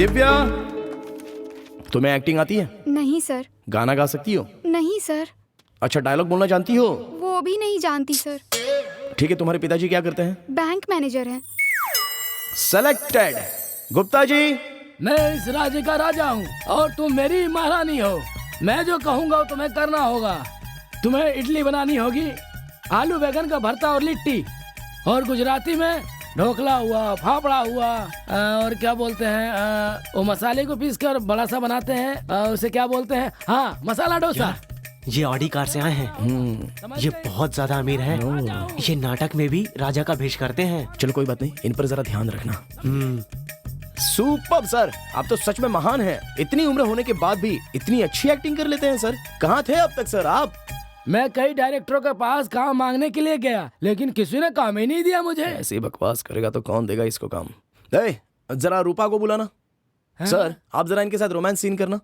दिव्या, तुम्हें एक्टिंग आती है? नहीं सर। गाना गा सकती हो? नहीं सर। अच्छा, डायलॉग बोलना जानती हो? वो भी नहीं जानती सर। ठीक है, तुम्हारे पिताजी क्या करते हैं? बैंक मैनेजर हैं। सेलेक्टेड। गुप्ता जी, मैं इस राज्य का राजा हूँ और तुम मेरी महारानी हो। मैं जो कहूँगा तुम्हें करना होगा। तुम्हें इडली बनानी होगी, आलू बैगन का भरता और लिट्टी, और गुजराती में ढोकला हुआ, फाफड़ा हुआ, और क्या बोलते हैं वो मसाले को पीसकर बड़ा सा बनाते हैं, उसे क्या बोलते हैं, हाँ, मसाला डोसा। ये ऑडी कार से आए हैं। ये बहुत ज्यादा अमीर हैं। ये नाटक में भी राजा का भेष करते हैं। चलो कोई बात नहीं, इन पर जरा ध्यान रखना। सुपर्ब सर, आप तो सच में महान हैं। इतनी उम्र होने के बाद भी इतनी अच्छी एक्टिंग कर लेते हैं सर। कहाँ थे अब तक सर आप? मैं कई डायरेक्टरों के पास काम मांगने के लिए गया, लेकिन किसी ने काम ही नहीं दिया मुझे। ऐसे ही बकवास करेगा तो कौन देगा इसको काम? जरा रूपा को बुलाना। सर, आप जरा इनके साथ रोमांस सीन करना।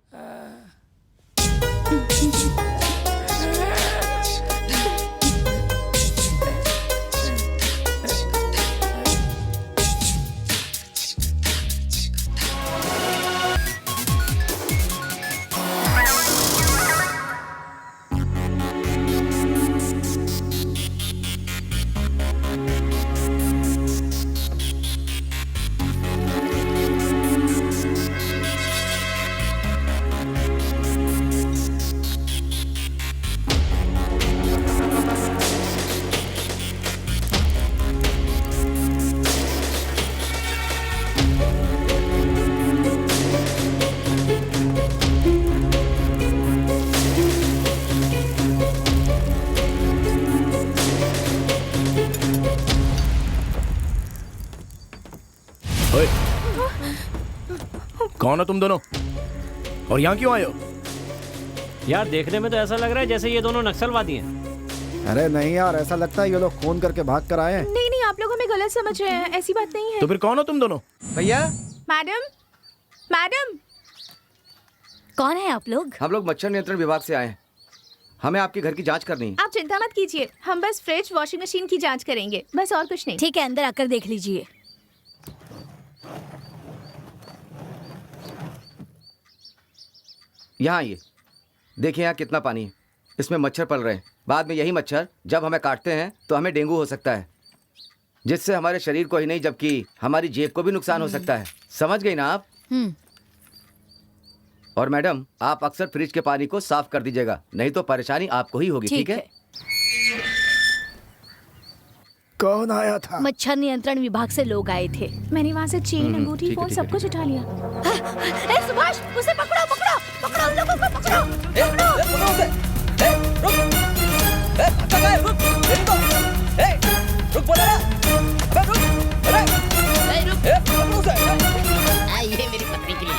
कौन हो तुम दोनों और यहाँ क्यों आए हो? यार देखने में तो ऐसा लग रहा है जैसे ये दोनों नक्सलवादी हैं। अरे नहीं यार, ऐसा लगता है ये लोग फोन करके भाग कर आए हैं। नहीं नहीं, आप लोग हमें गलत समझ रहे हैं, ऐसी बात नहीं है। तो फिर कौन हो तुम दोनों? भैया, मैडम, मैडम, कौन है आप लोग? हम लोग मच्छर नियंत्रण विभाग से आए हैं। हमें आपके घर की जांच करनी है। आप चिंता मत कीजिए, हम बस फ्रिज, वॉशिंग मशीन की जांच करेंगे, बस और कुछ नहीं। ठीक है, अंदर आकर देख लीजिए। यहाँ आइए, देखिए यहाँ कितना पानी है। इसमें मच्छर पल रहे हैं। बाद में यही मच्छर जब हमें काटते हैं तो हमें डेंगू हो सकता है, जिससे हमारे शरीर को ही नहीं जबकि हमारी जेब को भी नुकसान हो सकता है। समझ गई ना आप? और मैडम, आप अक्सर फ्रिज के पानी को साफ कर दीजिएगा, नहीं तो परेशानी आपको ही होगी। ठीक है? कौन आया था? मच्छर नियंत्रण विभाग से लोग आए थे। मैंने वहाँ से चेन, अंगूठी, फोन सब कुछ उठा लिया। ए सुभाष, उसे पकड़ो पकड़ो पकड़ो, उन लोगों को पकड़ो ये मेरी पत्नी के लिए।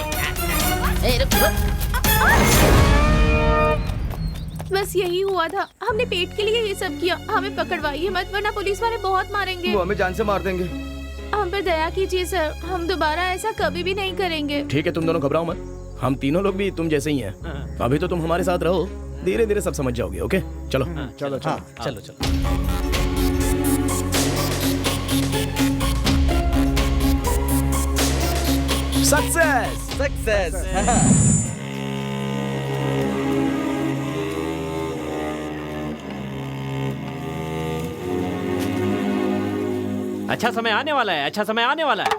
बस यही हुआ था, हमने पेट के लिए ये सब किया। हमें पकड़वाइए मत, वरना पुलिस वाले बहुत मारेंगे। वो हमें जान से मार देंगे। हम पर दया कीजिए सर, हम दोबारा ऐसा कभी भी नहीं करेंगे। ठीक है, तुम दोनों घबराओ मत। हम तीनों लोग भी तुम जैसे ही हैं। अभी तो तुम हमारे साथ रहो, धीरे धीरे सब समझ जाओगे। ओके, चलो चलो चलो चलो चलो। Success success. अच्छा समय आने वाला है, अच्छा समय आने वाला है।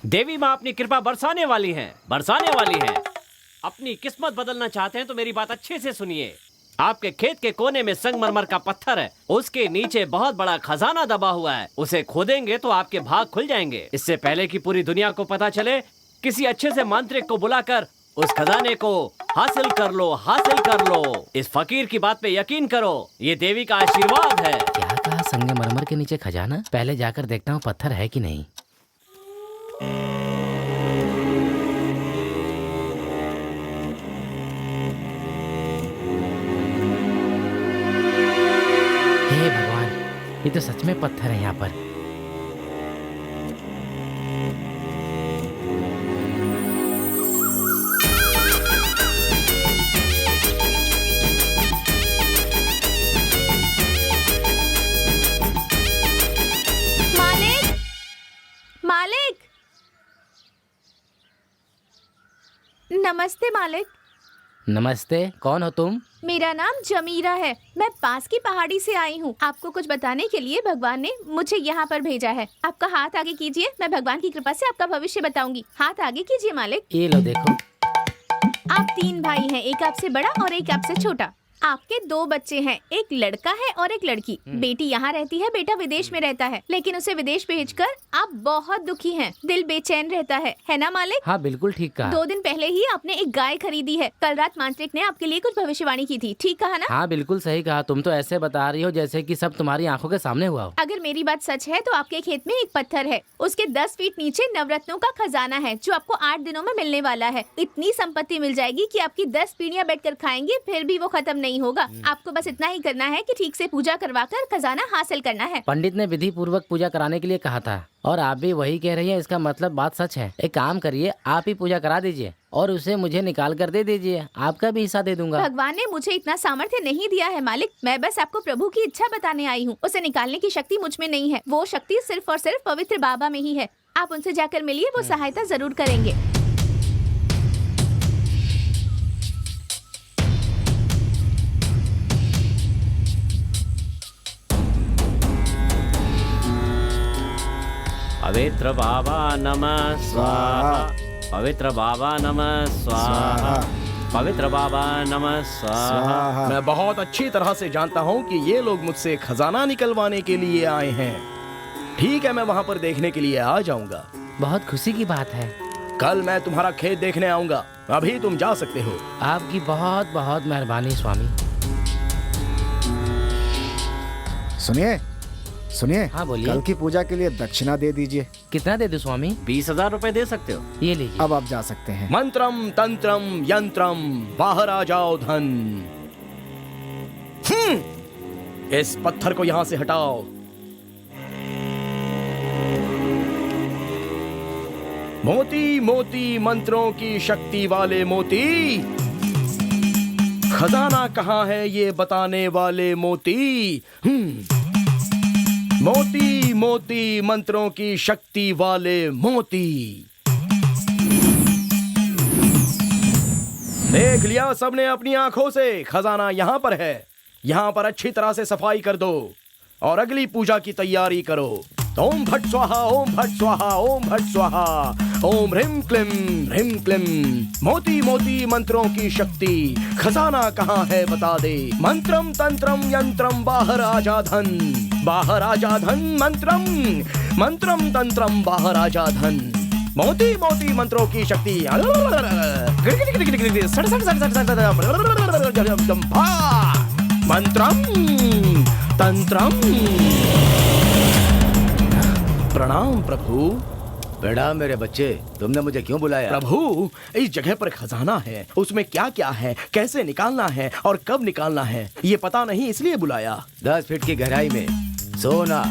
देवी माँ अपनी कृपा बरसाने वाली है, बरसाने वाली है। अपनी किस्मत बदलना चाहते हैं तो मेरी बात अच्छे से सुनिए। आपके खेत के कोने में संगमरमर का पत्थर है, उसके नीचे बहुत बड़ा खजाना दबा हुआ है। उसे खोदेंगे तो आपके भाग खुल जाएंगे। इससे पहले कि पूरी दुनिया को पता चले, किसी अच्छे से मांत्रिक को बुलाकर उस खजाने को हासिल कर लो, हासिल कर लो। इस फकीर की बात पे यकीन करो, ये देवी का आशीर्वाद है। क्या कहा? संगमरमर के नीचे खजाना? पहले जाकर देखता हूँ पत्थर है कि नहीं। हे भगवान, ये तो सच में पत्थर है यहाँ पर। मालिक, मालिक, नमस्ते मालिक। नमस्ते, कौन हो तुम? मेरा नाम जमीरा है। मैं पास की पहाड़ी से आई हूँ। आपको कुछ बताने के लिए भगवान ने मुझे यहाँ पर भेजा है। आपका हाथ आगे कीजिए, मैं भगवान की कृपा से आपका भविष्य बताऊंगी। हाथ आगे कीजिए मालिक। ये लो देखो। आप 3 भाई हैं, एक आपसे बड़ा और एक आपसे छोटा। आपके 2 बच्चे हैं, एक लड़का है और एक लड़की। बेटी यहाँ रहती है, बेटा विदेश में रहता है, लेकिन उसे विदेश भेजकर आप बहुत दुखी हैं। दिल बेचैन रहता है ना मालिक? हाँ बिल्कुल ठीक कहा। 2 दिन पहले ही आपने एक गाय खरीदी है। कल रात मांत्रिक ने आपके लिए कुछ भविष्यवाणी की थी, ठीक कहा ना? हाँ बिल्कुल सही कहा। तुम तो ऐसे बता रही हो जैसे कि सब तुम्हारी आंखों के सामने हुआ हो। अगर मेरी बात सच है तो आपके खेत में एक पत्थर है, उसके 10 फीट नीचे नवरत्नों का खजाना है जो आपको 8 दिनों में मिलने वाला है। इतनी संपत्ति मिल जाएगी कि आपकी 10 पीढ़ियां बैठकर खाएंगे, फिर भी वो खत्म नहीं होगा। आपको बस इतना ही करना है कि ठीक से पूजा करवाकर खजाना हासिल करना है। पंडित ने विधि पूर्वक पूजा कराने के लिए कहा था और आप भी वही कह रही हैं। इसका मतलब बात सच है। एक काम करिए, आप ही पूजा करा दीजिए और उसे मुझे निकाल कर दे दीजिए। आपका भी हिस्सा दे दूंगा। भगवान ने मुझे इतना सामर्थ्य नहीं दिया है मालिक। मैं बस आपको प्रभु की इच्छा बताने आई हूँ। उसे निकालने की शक्ति मुझ में नहीं है। वो शक्ति सिर्फ और सिर्फ पवित्र बाबा में ही है। आप उनसे जाकर मिलिए, वो सहायता जरूर करेंगे। पवित्र बाबा नमः स्वाहा, पवित्र बाबा नमः स्वाहा, पवित्र बाबा नमः स्वाहा। मैं बहुत अच्छी तरह से जानता हूँ कि ये लोग मुझसे खजाना निकलवाने के लिए आए हैं। ठीक है, मैं वहाँ पर देखने के लिए आ जाऊंगा। बहुत खुशी की बात है। कल मैं तुम्हारा खेत देखने आऊंगा। अभी तुम जा सकते हो। आपकी बहुत बहुत मेहरबानी स्वामी। सुनिए सुनिए, हाँ बोलिए। कल की पूजा के लिए दक्षिणा दे दीजिए। कितना दे दूं स्वामी? 20,000 रुपए दे सकते हो। ये लीजिए। अब आप जा सकते हैं। मंत्रम तंत्रम यंत्रम, बाहर आ जाओ धन। इस पत्थर को यहाँ से हटाओ। मोती मोती मंत्रों की शक्ति वाले मोती, खजाना कहाँ है ये बताने वाले मोती। मोती मोती मंत्रों की शक्ति वाले मोती। देख लिया सबने अपनी आंखों से, खजाना यहाँ पर है। यहाँ पर अच्छी तरह से सफाई कर दो और अगली पूजा की तैयारी करो। ओम भट स्वाहा, ओम भट स्वाहा, ओम भट स्वाहा, ओम ह्रीम क्लीम। मोती मोती मंत्रों की शक्ति, खजाना कहाँ है बता दे। मंत्रम तंत्रम यंत्रम, बाहर आजा धन, बाहर आजा धन। मंत्रम तंत्रम, बाहर आजा धन। मोती मोती मंत्रों की शक्ति। मंत्रम तंत्रम। प्रणाम प्रभु। प्रणाम मेरे बच्चे, तुमने मुझे क्यों बुलाया? प्रभु, इस जगह पर खजाना है, उसमें क्या क्या है, कैसे निकालना है और कब निकालना है, ये पता नहीं, इसलिए बुलाया। 10 फीट की गहराई में सोना,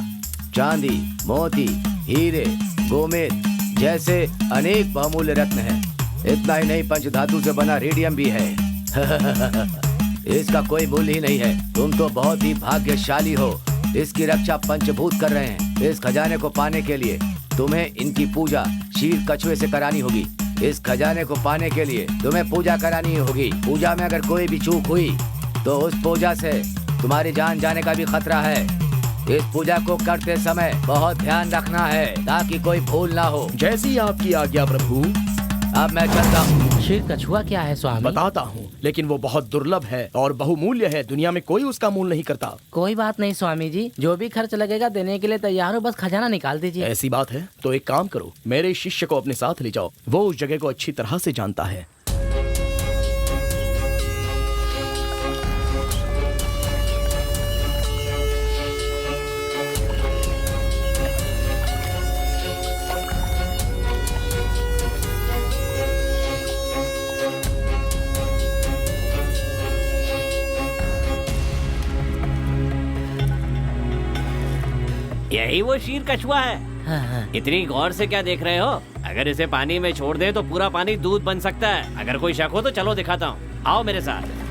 चांदी, मोती, हीरे, गोमेद जैसे अनेक बहुमूल्य रत्न हैं। इतना ही नहीं, पंचधातु से बना रेडियम भी है। इसका कोई मूल्य ही नहीं है। तुम तो बहुत ही भाग्यशाली हो। इसकी रक्षा पंचभूत कर रहे हैं। इस खजाने को पाने के लिए तुम्हें इनकी पूजा शीर कछुए से करानी होगी। इस खजाने को पाने के लिए तुम्हें पूजा करानी होगी। पूजा में अगर कोई भी चूक हुई तो उस पूजा से तुम्हारी जान जाने का भी खतरा है। इस पूजा को करते समय बहुत ध्यान रखना है ताकि कोई भूल ना हो। जैसी आपकी आज्ञा प्रभु। अब मैं चलता हूँ। शीर कछुआ क्या है स्वामी? बताता हूँ, लेकिन वो बहुत दुर्लभ है और बहुमूल्य है। दुनिया में कोई उसका मूल नहीं करता। कोई बात नहीं स्वामी जी, जो भी खर्च लगेगा देने के लिए तैयार हो, बस खजाना निकाल दीजिए। ऐसी बात है तो एक काम करो, मेरे शिष्य को अपने साथ ले जाओ। वो उस जगह को अच्छी तरह से जानता है। यही वो शीर कछुआ है। हाँ। इतनी गौर से क्या देख रहे हो? अगर इसे पानी में छोड़ दें तो पूरा पानी दूध बन सकता है। अगर कोई शक हो तो चलो दिखाता हूँ, आओ मेरे साथ।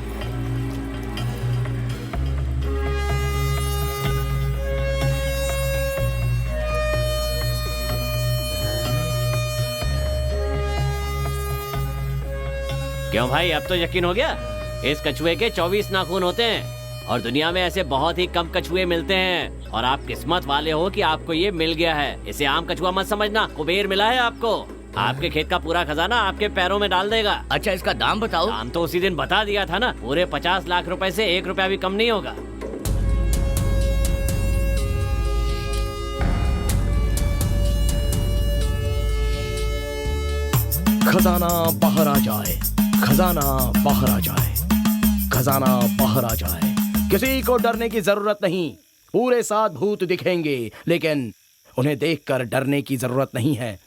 क्यों भाई, अब तो यकीन हो गया? इस कछुए के 24 नाखून होते हैं और दुनिया में ऐसे बहुत ही कम कछुए मिलते हैं और आप किस्मत वाले हो कि आपको ये मिल गया है। इसे आम कछुआ मत समझना, कुबेर मिला है आपको। आपके खेत का पूरा खजाना आपके पैरों में डाल देगा। अच्छा, इसका दाम बताओ। दाम तो उसी दिन बता दिया था ना, पूरे 50 लाख रुपए से 1 रुपया भी कम नहीं होगा। खजाना बाहर आ जाए, खजाना बाहर आ जाए, खजाना बाहर आ जाए। किसी को डरने की जरूरत नहीं। पूरे 7 भूत दिखेंगे, लेकिन उन्हें देखकर डरने की जरूरत नहीं है।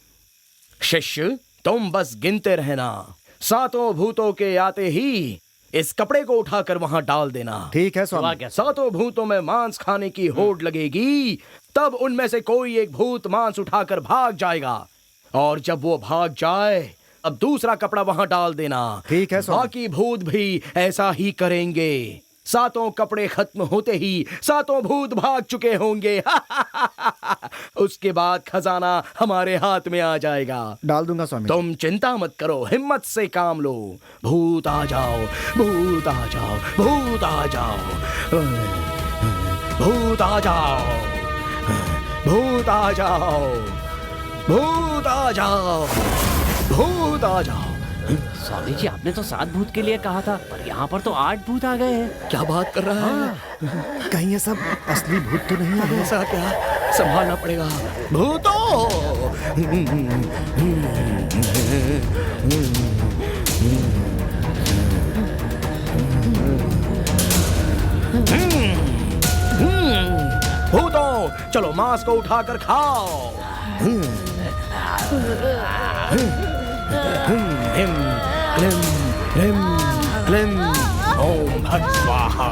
शिष्य, तुम बस गिनते रहना। 7 भूतों के आते ही इस कपड़े को उठाकर वहां डाल देना। ठीक है स्वामी। 7 भूतों में मांस खाने की होड़ लगेगी, तब उनमें से कोई एक भूत मांस उठाकर भाग जाएगा और जब वो भाग जाए अब दूसरा कपड़ा वहां डाल देना। ठीक है स्वामी। बाकी भूत भी ऐसा ही करेंगे। 7 कपड़े खत्म होते ही 7 भूत भाग चुके होंगे। उसके बाद खजाना हमारे हाथ में आ जाएगा। डाल दूंगा स्वामी। तुम चिंता मत करो, हिम्मत से काम लो। भूत आ जाओ, भूत आ जाओ, भूत आ जाओ, भूत आ जाओ, भूत आ जाओ, भूत आ जाओ, भूत आ जाओ। स्वामी जी, आपने तो 7 भूत के लिए कहा था, पर यहाँ पर तो 8 भूत आ गए हैं। क्या बात कर रहा है? कहीं ये सब असली भूत तो नहीं आ गए? ऐसा क्या? संभालना पड़ेगा। भूतों! भूतों, चलो मांस को उठाकर खाओ। हिम क्लीम क्लीम क्लीम ओम भट स्वाहा।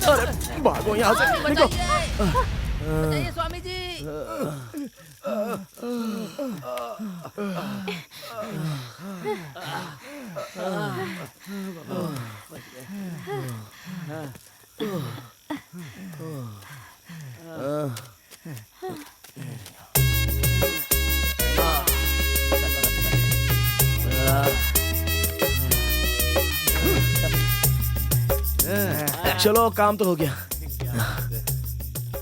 अरे भागो यहाँ से, निकलो। स्वामी जी। चलो काम तो हो गया।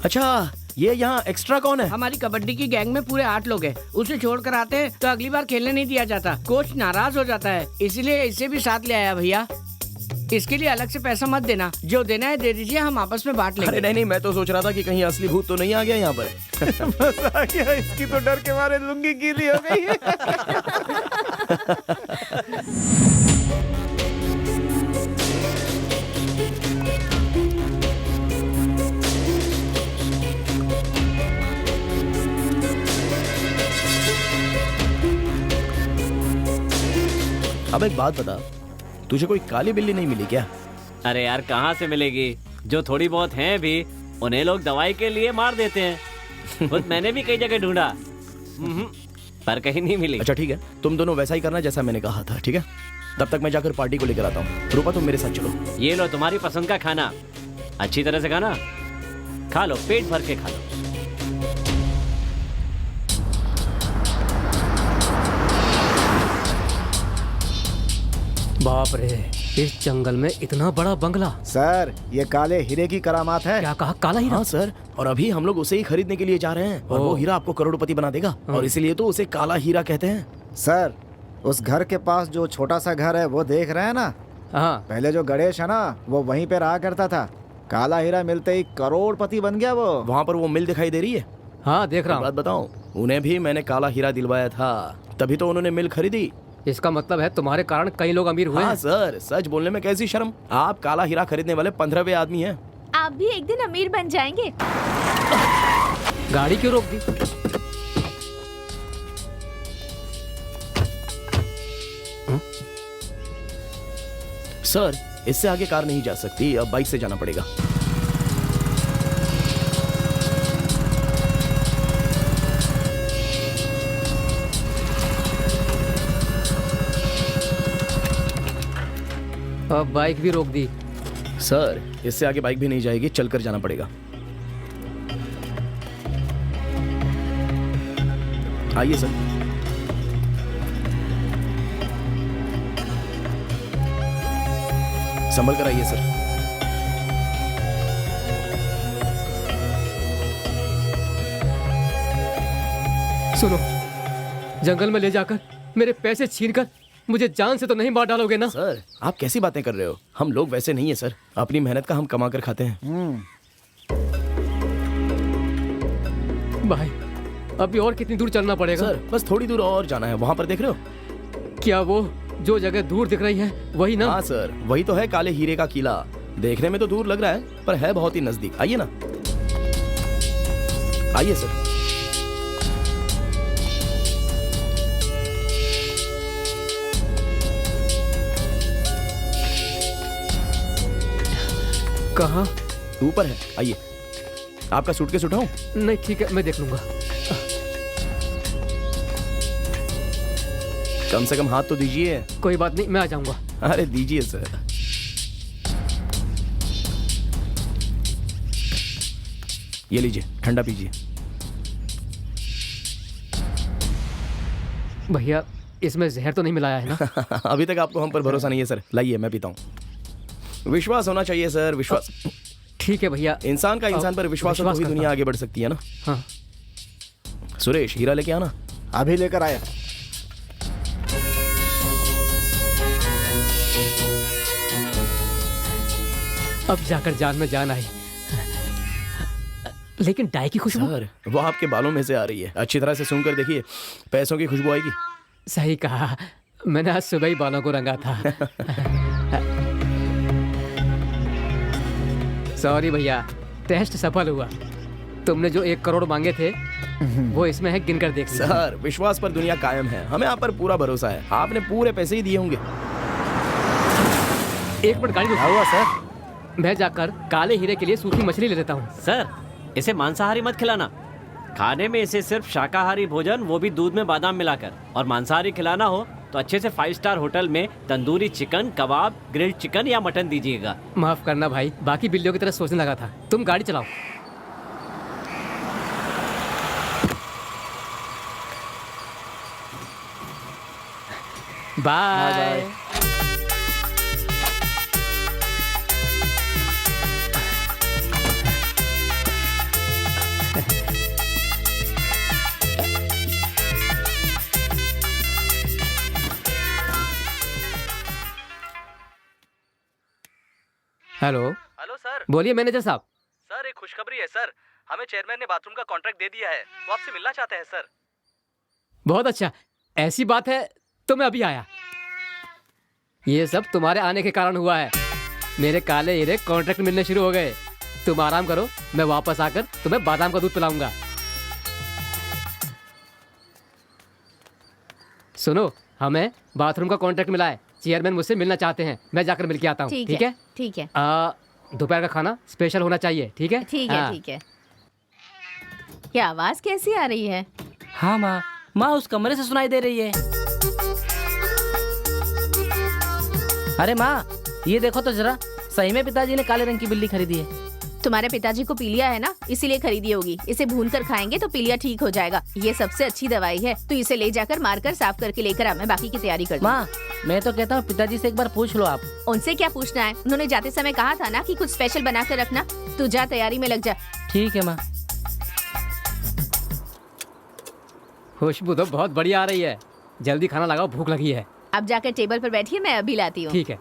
अच्छा, ये यहाँ एक्स्ट्रा कौन है? हमारी कबड्डी की गैंग में पूरे 8 लोग हैं। उसे छोड़कर आते हैं तो अगली बार खेलने नहीं दिया जाता। कोच नाराज हो जाता है, इसलिए इसे भी साथ ले आया भैया। इसके लिए अलग से पैसा मत देना, जो देना है दे दीजिए, हम आपस में बांट लेंगे। अरे नहीं नहीं, मैं तो सोच रहा था कि कहीं असली भूत तो नहीं आ गया यहाँ पर। मजा आ गया, इसकी तो डर के मारे लुंगी गीली हो गई है। अब एक बात बता, तुझे कोई काली बिल्ली नहीं मिली क्या? अरे यार, कहाँ से मिलेगी? जो थोड़ी बहुत हैं भी, उन्हें लोग दवाई के लिए मार देते हैं। खुद मैंने भी कई जगह ढूंढा, पर कहीं नहीं मिली। अच्छा ठीक है, तुम दोनों वैसा ही करना जैसा मैंने कहा था, ठीक है? तब तक मैं जाकर पार्टी को लेकर आता हूँ। रूपा, तुम मेरे साथ चलो। ये लो तुम्हारी पसंद का खाना, अच्छी तरह से खाना, खा लो, पेट भर के खा लो। बाप रे, इस जंगल में इतना बड़ा बंगला। सर, ये काले हीरे की करामात है। क्या कहा? काला हीरा? हाँ सर, और अभी हम लोग उसे ही खरीदने के लिए जा रहे हैं और वो हीरा आपको करोड़पति बना देगा और इसीलिए तो उसे काला हीरा कहते हैं। सर, उस घर के पास जो छोटा सा घर है वो देख रहे हैं ना? हाँ। पहले जो गणेश है ना, वो वहीं पे रहा करता था। काला हीरा मिलते ही करोड़पति बन गया वो। वहाँ पर वो मिल दिखाई दे रही है? हाँ, देख रहा हूँ। बात बताऊं, उन्हें भी मैंने काला हीरा दिलवाया था, तभी तो उन्होंने मिल खरीदी। इसका मतलब है तुम्हारे कारण कई लोग अमीर हुए। हाँ सर, सच बोलने में कैसी शर्म। आप काला हीरा खरीदने वाले 15वें आदमी हैं। आप भी एक दिन अमीर बन जाएंगे। गाड़ी क्यों रोक दी? सर, इससे आगे कार नहीं जा सकती, अब बाइक से जाना पड़ेगा। अब बाइक भी रोक दी। सर, इससे आगे बाइक भी नहीं जाएगी, चलकर जाना पड़ेगा। आइए सर। संभल कर आइए सर। सुनो, जंगल में ले जाकर मेरे पैसे छीनकर मुझे जान से तो नहीं मार डालोगे ना? सर आप कैसी बातें कर रहे हो? हम लोग वैसे नहीं है सर, अपनी मेहनत का हम कमा कर खाते हैं। भाई अभी और कितनी दूर चलना पड़ेगा? सर बस थोड़ी दूर और जाना है, वहां पर देख रहे हो? क्या वो जो जगह दूर दिख रही है वही ना? हाँ सर वही तो है, काले हीरे का किला। देखने में तो दूर लग रहा है पर है बहुत ही नजदीक। आइए ना, आइए सर। कहाँ? ऊपर है, आइए। आपका सूटकेस उठाऊं? नहीं ठीक है, मैं देख लूंगा। कम से कम हाथ तो दीजिए। कोई बात नहीं, मैं आ जाऊंगा। अरे दीजिए सर। ये लीजिए, ठंडा पीजिए। भैया इसमें जहर तो नहीं मिलाया है ना? अभी तक आपको हम पर भरोसा नहीं है सर। लाइए मैं पीता हूँ। विश्वास होना चाहिए सर, विश्वास। ठीक है भैया। इंसान का इंसान पर विश्वास हो तो ही दुनिया आगे बढ़ सकती है ना? हाँ। सुरेश हीरा लेके आना। अभी लेकर आया। अब जाकर जान में जान आई। लेकिन डाई की खुशबू? सर वो आपके बालों में से आ रही है, अच्छी तरह से सुनकर देखिए, पैसों की खुशबू आएगी। सही कहा, मैंने आज सुबह ही बालों को रंगा था। सॉरी भैया, टेस्ट सफल हुआ। तुमने जो 1 करोड़ मांगे थे वो इसमें है, गिनकर देख लीजिए। सर विश्वास पर दुनिया कायम है, हमें आप पर पूरा भरोसा है। आपने पूरे पैसे ही दिए होंगे। 1 मिनट गाड़ी हुआ सर? मैं जाकर काले हीरे के लिए सूखी मछली ले लेता हूँ। सर इसे मांसाहारी मत खिलाना, खाने में इसे सिर्फ शाकाहारी भोजन, वो भी दूध में बादाम मिलाकर। और मांसाहारी खिलाना हो तो अच्छे से 5 स्टार होटल में तंदूरी चिकन, कबाब, ग्रिल्ड चिकन या मटन दीजिएगा। माफ करना भाई, बाकी बिल्लियों की तरह सोचने लगा था। तुम गाड़ी चलाओ। बाय। हेलो। Hello sir. बोलिए मैनेजर साहब। सर एक खुशखबरी है सर, हमें चेयरमैन ने बाथरूम का कॉन्ट्रैक्ट दे दिया है, वो आपसे मिलना चाहते हैं सर। बहुत अच्छा, ऐसी बात है तो मैं अभी आया। ये सब तुम्हारे आने के कारण हुआ है। मेरे काले हीरे कॉन्ट्रैक्ट मिलने शुरू हो गए। तुम आराम करो, मैं वापस आकर तुम्हें बादाम का दूध पिलाऊंगा। सुनो, हमें बाथरूम का कॉन्ट्रैक्ट मिला है, चेयरमैन मुझसे मिलना चाहते हैं। मैं जाकर मिल के आता हूँ। ठीक है? ठीक है। दोपहर का खाना स्पेशल होना चाहिए। ठीक है? ठीक है, ठीक है। क्या आवाज कैसी आ रही है? हाँ माँ, माँ उस कमरे से सुनाई दे रही है। अरे माँ ये देखो तो जरा, सही में पिताजी ने काले रंग की बिल्ली खरीदी है। तुम्हारे पिताजी को पीलिया है ना, इसीलिए खरीदी होगी। इसे भूनकर खाएंगे तो पीलिया ठीक हो जाएगा। ये सबसे अच्छी दवाई है। तो इसे ले जाकर मारकर साफ करके लेकर आ, मैं बाकी की तैयारी कर दूं। माँ मैं तो कहता हूँ पिताजी से एक बार पूछ लो आप। उनसे क्या पूछना है, उन्होंने जाते समय कहा था ना कि कुछ स्पेशल बना कर रखना। तू जा, तैयारी में लग जा। ठीक है माँ। खुशबू तो बहुत बढ़िया आ रही है। जल्दी खाना लगाओ, भूख लगी है। अब जाकर टेबल पर बैठिए, मैं अभी लाती हूँ। ठीक है।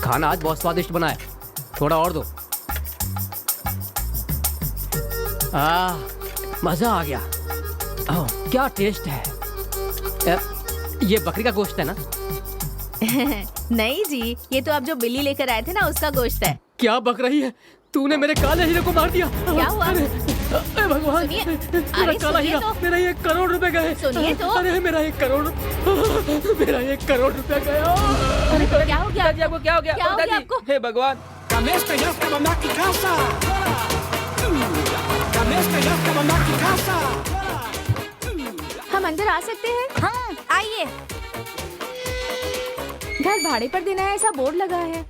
खाना आज बहुत स्वादिष्ट बना है, थोड़ा और दो। मजा आ गया। क्या टेस्ट है। ये बकरी का गोश्त है ना? नहीं जी, ये तो आप जो बिल्ली लेकर आए थे ना, उसका गोश्त है। क्या बक रही है? तूने मेरे काले हीरे को मार दिया। क्या हुआ? अरे भगवान, मेरा काला हीरा, मेरा 1 करोड़ रुपए गए। सुनिए तो। अरे मेरा 1 करोड़, मेरा 1 करोड़ रुपए गया। अरे क्या हो गया? आपको क्या हो गया? क्या हो गया आपको? हे भगवान। हम अंदर आ सकते हैं? हाँ आइए। घर भाड़े पर देना है ऐसा बोर्ड लगा है।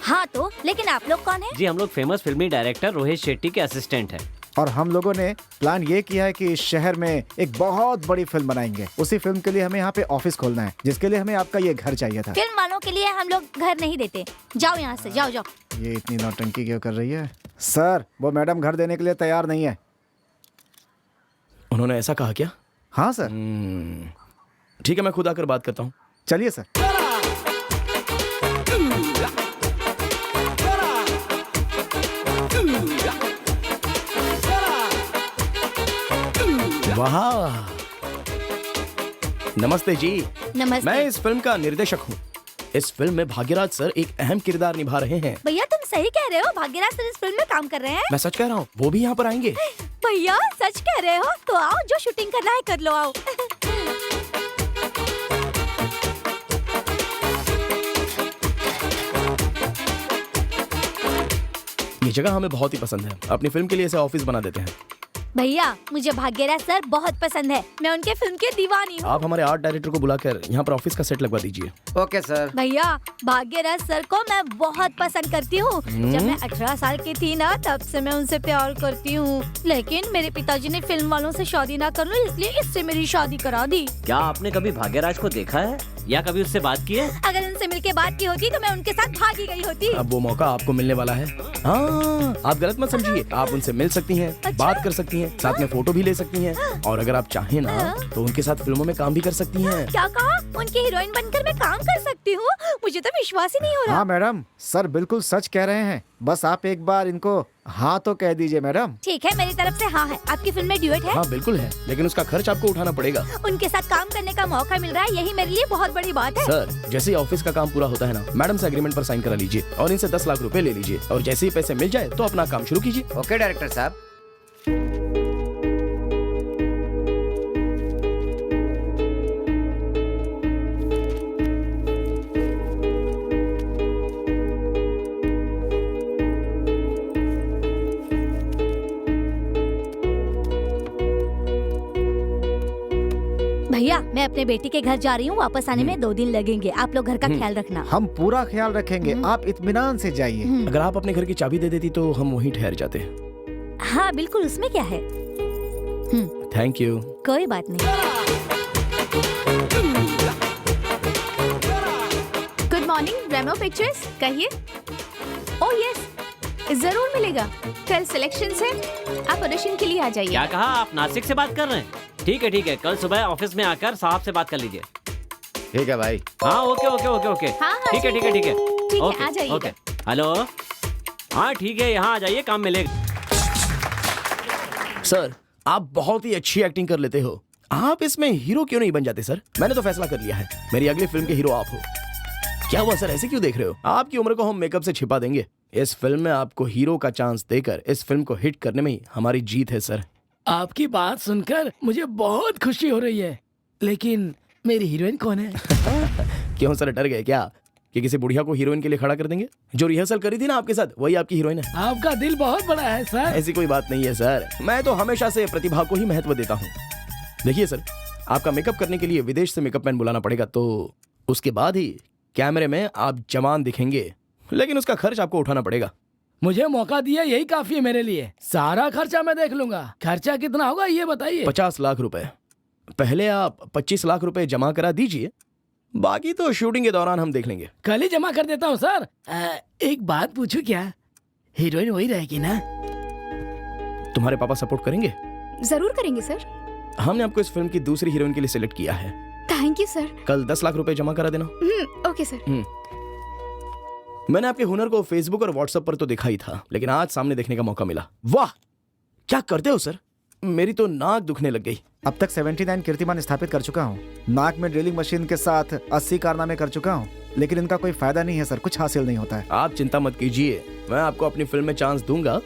हाँ तो लेकिन आप लोग कौन हैं? जी हम लोग फेमस फिल्मी डायरेक्टर रोहित शेट्टी के असिस्टेंट हैं। और हम लोगों ने प्लान ये किया है कि इस शहर में एक बहुत बड़ी फिल्म बनाएंगे। उसी फिल्म के लिए हमें यहाँ पे ऑफिस खोलना है, जिसके लिए हमें आपका ये घर चाहिए था। फिल्म वालों के लिए हम लोग घर नहीं देते। जाओ यहाँ से, जाओ जाओ। ये इतनी नौटंकी क्यों कर रही है? सर वो मैडम घर देने के लिए तैयार नहीं है। उन्होंने ऐसा कहा क्या? हाँ सर। ठीक है, मैं खुद आकर बात करता हूँ। चलिए सर। वाह, नमस्ते जी। नमस्ते। मैं इस फिल्म का निर्देशक हूँ। इस फिल्म में भाग्यराज सर एक अहम किरदार निभा रहे हैं। भैया तुम सही कह रहे हो, भाग्यराज सर इस फिल्म में काम कर रहे हैं। मैं सच कह रहा हूँ, वो भी यहाँ पर आएंगे। भैया सच कह रहे हो? तो आओ, जो शूटिंग करना है कर लो, आओ। ये जगह हमें बहुत ही पसंद है। अपनी फिल्म के लिए इसे ऑफिस बना देते हैं। भैया मुझे भाग्यराज सर बहुत पसंद है, मैं उनके फिल्म की दीवानी हूँ। आप हमारे आर्ट डायरेक्टर को बुलाकर यहाँ पर ऑफिस का सेट लगवा दीजिए। Okay sir. भैया भाग्यराज सर को मैं बहुत पसंद करती हूँ। जब मैं 18 साल की थी ना, तब से मैं उनसे प्यार करती हूँ। लेकिन मेरे पिताजी ने फिल्म वालों से शादी ना कर लो, इसलिए इससे मेरी शादी करा दी। क्या आपने कभी भाग्यराज को देखा है या कभी उससे बात की है? अगर उनसे मिलके बात की होती तो मैं उनके साथ भागी गई होती। अब वो मौका आपको मिलने वाला है। हाँ, आप गलत मत समझिए। आप उनसे मिल सकती हैं, बात कर सकती हैं, साथ में फोटो भी ले सकती हैं, और अगर आप चाहें ना तो उनके साथ फिल्मों में काम भी कर सकती हैं। क्या कहा? उनकी हीरोइन बनकर मैं काम कर सकती हूँ? मुझे तो विश्वास ही नहीं हो रहा। हाँ मैडम, सर बिल्कुल सच कह रहे हैं। बस आप एक बार इनको हाँ तो कह दीजिए मैडम। ठीक है, मेरी तरफ से हाँ है। आपकी फिल्म में ड्यूएट है? हाँ बिल्कुल है, लेकिन उसका खर्च आपको उठाना पड़ेगा। उनके साथ काम करने का मौका मिल रहा है, यही मेरे लिए बहुत बड़ी बात है। सर, जैसे ही ऑफिस का काम पूरा होता है ना, मैडम से एग्रीमेंट पर साइन करा लीजिए और इनसे 10 लाख रुपए ले लीजिए, और जैसे ही पैसे मिल जाए तो अपना काम शुरू कीजिए। ओके डायरेक्टर साहब। भैया मैं अपने बेटी के घर जा रही हूँ, वापस आने में 2 दिन लगेंगे। आप लोग घर का ख्याल रखना। हम पूरा ख्याल रखेंगे, आप इत्मीनान से जाइए। अगर आप अपने घर की चाबी दे देती तो हम वहीं ठहर जाते। हाँ बिल्कुल, उसमें क्या है। Thank you. कोई बात नहीं। गुड मॉर्निंग रेमो पिक्चर्स, कहिए। ओह यस, जरूर मिलेगा। कल सिलेक्शन है, आप ऑडिशन के लिए आ जाइए। क्या कहा? आप नासिक से बात कर रहे हैं? ठीक है ठीक है, कल सुबह ऑफिस में आकर साहब से बात कर लीजिए। ठीक है भाई। हाँ ओके ओके ओके ओके। हाँ, ठीक है ठीक है ठीक है। ठीक है, ओके, आ जाइएगा। ओके। हेलो, हाँ ठीक है, यहाँ आ जाइए, काम मिलेगा। सर, आप बहुत ही अच्छी एक्टिंग कर लेते हो। आप इसमें हीरो क्यों नहीं बन जाते सर? मैंने तो फैसला कर लिया है, मेरी अगली फिल्म के हीरो आप हो। क्या हुआ सर, ऐसे क्यों देख रहे हो? आपकी उम्र को हम मेकअप से छिपा देंगे। इस फिल्म में आपको हीरो का चांस देकर इस फिल्म को हिट करने में ही हमारी जीत है सर। आपकी बात सुनकर मुझे बहुत खुशी हो रही है, लेकिन मेरी हीरोइन कौन है? क्यों सर, डर गए क्या कि किसी बुढ़िया को हीरोइन के लिए खड़ा कर देंगे? जो रिहर्सल करी थी ना आपके साथ, वही आपकी हीरोइन है। आपका दिल बहुत बड़ा है सर। ऐसी कोई बात नहीं है सर, मैं तो हमेशा से प्रतिभा को ही महत्व देता हूँ। देखिए सर, आपका मेकअप करने के लिए विदेश से मेकअप मैन बुलाना पड़ेगा, तो उसके बाद ही कैमरे में आप जवान दिखेंगे, लेकिन उसका खर्च आपको उठाना पड़ेगा। मुझे मौका दिया, यही काफी है मेरे लिए। सारा खर्चा मैं देख लूंगा। खर्चा कितना होगा ये बताइए। 50 लाख रुपए। पहले आप 25 लाख रुपए जमा करा दीजिए, बाकी तो शूटिंग के दौरान हम देख लेंगे। कल ही जमा कर देता हूँ सर। एक बात पूछूं क्या? हीरोइन वही रहेगी ना? तुम्हारे पापा सपोर्ट करेंगे? जरूर करेंगे सर। हमने आपको इस फिल्म की दूसरी हीरोइन के लिए सिलेक्ट किया है। Thank you sir. कल 10 लाख रुपए जमा करा देना। Okay sir. मैंने आपके हुनर को फेसबुक और व्हाट्सएप पर तो देखा ही था, लेकिन आज सामने देखने का मौका मिला। वाह, क्या करते हो सर? मेरी तो नाक दुखने लग गई। अब तक 79 कीर्तिमान स्थापित कर चुका हूँ। नाक में ड्रिलिंग मशीन के साथ 80 कारनामे कर चुका हूँ, लेकिन इनका कोई फायदा नहीं है सर, कुछ हासिल नहीं होता है। आप चिंता मत कीजिए, मैं आपको अपनी फिल्म में चांस दूंगा,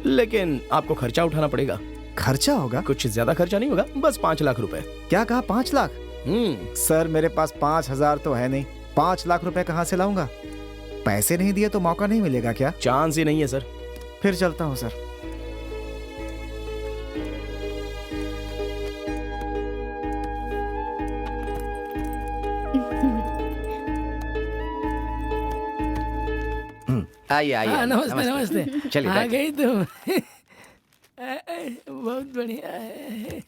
लेकिन आपको खर्चा उठाना पड़ेगा। खर्चा होगा? कुछ ज्यादा खर्चा नहीं होगा, बस 5 लाख रुपए। क्या कहा, 5 लाख? सर मेरे पास 5000 तो है नहीं, 5 लाख रुपए कहाँ से लाऊंगा? पैसे नहीं दिए तो मौका नहीं मिलेगा क्या? चांस ही नहीं है सर। फिर चलता हूँ सर। आइए आइए। हाँ, नमस्ते नमस्ते। चलिए आ बैठिए। गई तुम। बहुत बढ़िया है।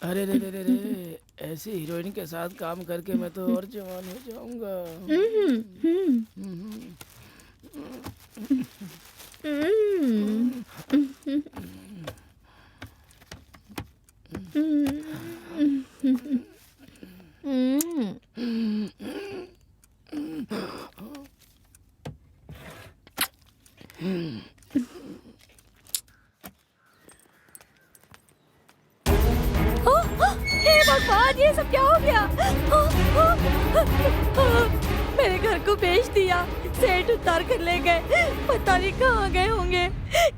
अरे रे रे रे रे, ऐसी हीरोइन के साथ काम करके मैं तो और जवान हो जाऊंगा। हे भगवान, ये सब क्या हो गया? मेरे घर को बेच दिया, सेठ उतार कर ले गए, पता नहीं कहाँ गए होंगे।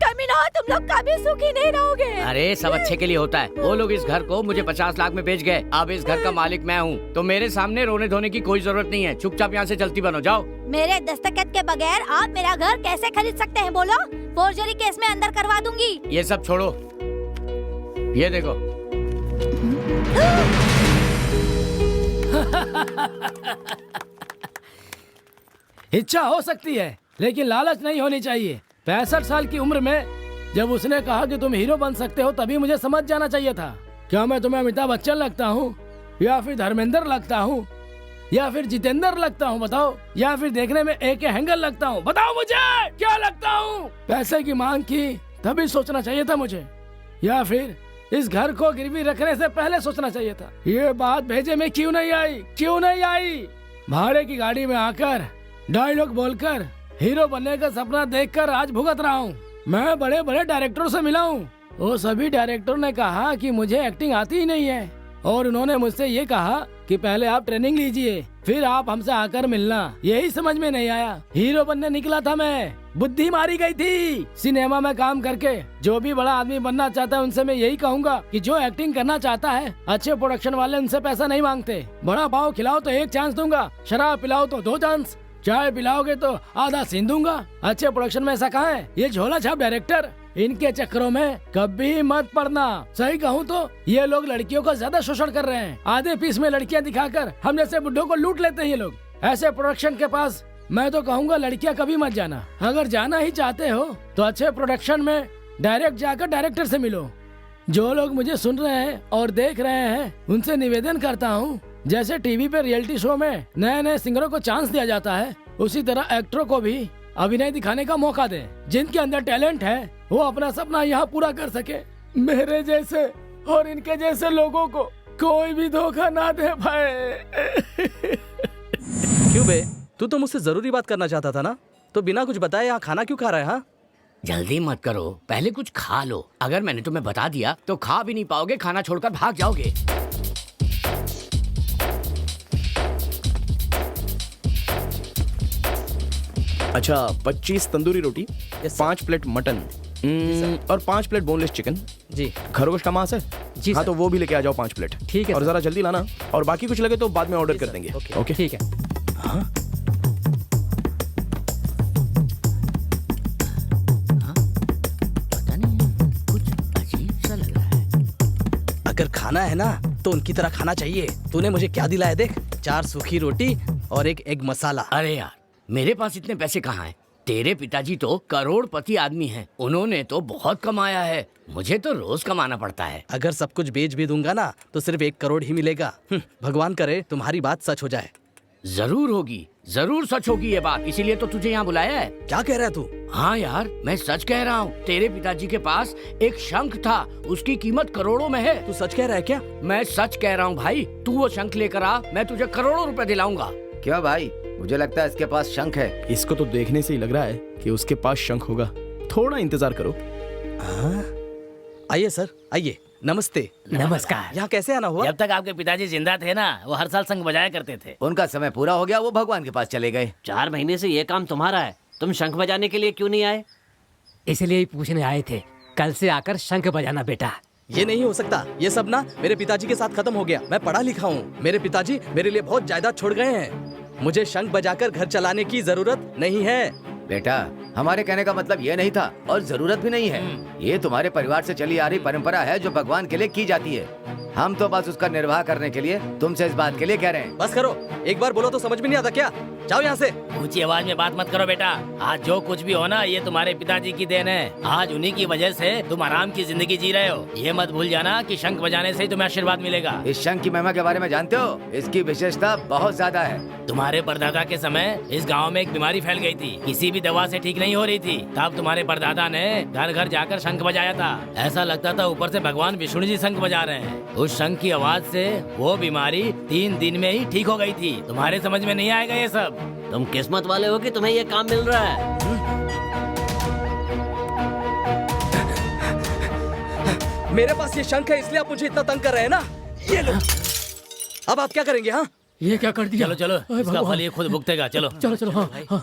कमीना, तुम लोग कभी सुखी नहीं रहोगे। अरे सब अच्छे के लिए होता है। वो लोग इस घर को मुझे 50 लाख में बेच गए। अब इस घर का मालिक मैं हूँ, तो मेरे सामने रोने धोने की कोई जरूरत नहीं है। चुपचाप यहाँ से चलती बनो, जाओ। मेरे दस्तखत के बगैर आप मेरा घर कैसे खरीद सकते हैं? बोलो, फोर्जरी केस में अंदर करवा दूंगी। ये सब छोड़ो, ये देखो। इच्छा हो सकती है, लेकिन लालच नहीं होनी चाहिए। 65 साल की उम्र में जब उसने कहा कि तुम हीरो बन सकते हो, तभी मुझे समझ जाना चाहिए था। क्या मैं तुम्हें अमिताभ बच्चन लगता हूँ, या फिर धर्मेंद्र लगता हूँ, या फिर जितेंद्र लगता हूँ? बताओ। या फिर देखने में AK हैंगल लगता हूँ? बताओ मुझे क्या लगता हूँ? पैसे की मांग की तभी सोचना चाहिए था मुझे, या फिर इस घर को गिरवी रखने से पहले सोचना चाहिए था। ये बात भेजे में क्यों नहीं आई? क्यों नहीं आई? भाड़े की गाड़ी में आकर डायलॉग बोलकर हीरो बनने का सपना देखकर आज भुगत रहा हूँ। मैं बड़े बड़े डायरेक्टरों से मिला हूँ, वो सभी डायरेक्टरों ने कहा कि मुझे एक्टिंग आती ही नहीं है, और उन्होंने मुझसे ये कहा कि पहले आप ट्रेनिंग लीजिए, फिर आप हमसे आकर मिलना। यही समझ में नहीं आया। हीरो बनने निकला था मैं, बुद्धि मारी गई थी। सिनेमा में काम करके जो भी बड़ा आदमी बनना चाहता है, उनसे मैं यही कहूँगा कि जो एक्टिंग करना चाहता है, अच्छे प्रोडक्शन वाले उनसे पैसा नहीं मांगते। बड़ा पाव खिलाओ तो 1 चांस दूंगा, शराब पिलाओ तो 2 चांस, चाय पिलाओगे तो आधा सीन दूंगा। अच्छे प्रोडक्शन में ऐसा कहाँ है? ये झोला छाप डायरेक्टर, इनके चक्करों में कभी मत पड़ना। सही कहूँ तो ये लोग लड़कियों का ज्यादा शोषण कर रहे हैं। आधे पीस में लड़कियाँ दिखाकर हम जैसे बुड्ढों को लूट लेते हैं ये लोग। ऐसे प्रोडक्शन के पास मैं तो कहूँगा लड़कियाँ कभी मत जाना। अगर जाना ही चाहते हो तो अच्छे प्रोडक्शन में डायरेक्ट जाकर डायरेक्टर से मिलो। जो लोग मुझे सुन रहे हैं और देख रहे हैं, उनसे निवेदन करता हूँ, जैसे टीवी पे रियलिटी शो में नए नए सिंगरों को चांस दिया जाता है, उसी तरह एक्टरों को भी अभिनय दिखाने का मौका दे। जिनके अंदर टैलेंट है वो अपना सपना यहाँ पूरा कर सके। मेरे जैसे और इनके जैसे लोगों को कोई भी धोखा ना दे भाई। क्यों बे, तू तो मुझसे जरूरी बात करना चाहता था ना, तो बिना कुछ बताए यहाँ खाना क्यों खा रहा है? हाँ, जल्दी मत करो, पहले कुछ खा लो। अगर मैंने तुम्हें बता दिया तो खा भी नहीं पाओगे, खाना छोड़कर भाग जाओगे। अच्छा, 25 तंदूरी रोटी, 5 प्लेट मटन, और 5 प्लेट बोनलेस चिकन। जी। खरगोश का मांस है? जी हाँ, सर। तो वो भी लेके आ जाओ 5 प्लेट। ठीक है और सर। जरा जल्दी लाना, और बाकी कुछ लगे तो बाद में ऑर्डर कर देंगे। ओके। ठीक है। हाँ? पता नहीं, कुछ अजीब सा लग रहा है। अगर खाना है ना तो उनकी तरह खाना चाहिए। तूने मुझे क्या दिलाया देख, 4 सूखी रोटी और 1 एग मसाला। अरे यार, मेरे पास इतने पैसे कहाँ हैं? तेरे पिताजी तो करोड़पति आदमी हैं, उन्होंने तो बहुत कमाया है, मुझे तो रोज कमाना पड़ता है। अगर सब कुछ बेच भी दूंगा ना तो सिर्फ 1 करोड़ ही मिलेगा। भगवान करे तुम्हारी बात सच हो जाए। जरूर होगी, जरूर सच होगी ये बात, इसीलिए तो तुझे यहाँ बुलाया है। क्या कह रहा है तू? हाँ यार, मैं सच कह रहा हूँ। तेरे पिताजी के पास एक शंख था, उसकी कीमत करोड़ों में है। तू सच कह रहा है क्या? मैं सच कह रहा हूँ भाई, तू वो शंख लेकर आ, मैं तुझे करोड़ों रुपए दिलाऊंगा। क्यों भाई, मुझे लगता है इसके पास शंख है। इसको तो देखने से ही लग रहा है कि उसके पास शंख होगा। थोड़ा इंतजार करो। आइए सर, आइए। नमस्ते। नमस्कार। यहाँ कैसे आना हुआ? जब तक आपके पिताजी जिंदा थे ना, वो हर साल शंख बजाया करते थे। उनका समय पूरा हो गया, वो भगवान के पास चले गए। 4 महीने से ये काम तुम्हारा है, तुम शंख बजाने के लिए क्यों नहीं आए? इसलिए ही पूछने आए थे, कल से आकर शंख बजाना बेटा। ये नहीं हो सकता, ये सब ना मेरे पिताजी के साथ खत्म हो गया। मैं पढ़ा लिखा हूँ, मेरे पिताजी मेरे लिए बहुत जायदाद छोड़ गए हैं। मुझे शंख बजाकर घर चलाने की जरूरत नहीं है। बेटा, हमारे कहने का मतलब ये नहीं था, और जरूरत भी नहीं है। ये तुम्हारे परिवार से चली आ रही परंपरा है जो भगवान के लिए की जाती है। हम तो बस उसका निर्वाह करने के लिए तुमसे इस बात के लिए कह रहे हैं। बस करो, एक बार बोलो तो समझ में नहीं आता क्या? जाओ यहाँ से। ऊंची आवाज में बात मत करो बेटा। आज जो कुछ भी हो ना, ये तुम्हारे पिताजी की देन है। आज उन्हीं की वजह से तुम आराम की जिंदगी जी रहे हो। ये मत भूल जाना कि शंख बजाने से ही तुम्हें आशीर्वाद मिलेगा। इस शंख की महिमा के बारे में जानते हो? इसकी विशेषता बहुत ज्यादा है। तुम्हारे परदादा के समय इस गांव में एक बीमारी फैल गई थी, किसी भी दवा से ठीक नहीं हो रही थी। तब तुम्हारे परदादा ने घर घर जाकर शंख बजाया था। ऐसा लगता था ऊपर से भगवान विष्णु जी शंख बजा रहे हैं। उस शंख की आवाज से वो बीमारी 3 दिन में ही ठीक हो गई थी। तुम्हारे समझ में नहीं आएगा ये सब। तुम किस्मत वाले हो कि तुम्हें ये काम मिल रहा है। मेरे पास ये शंख है, इसलिए आप मुझे इतना तंग कर रहे हैं ना। ये लो। अब आप क्या करेंगे? हाँ, ये क्या कर दिया? चलो चलो, इसका फल ये खुद भुगतेगा। चलो चलो चलो। हाँ हाँ।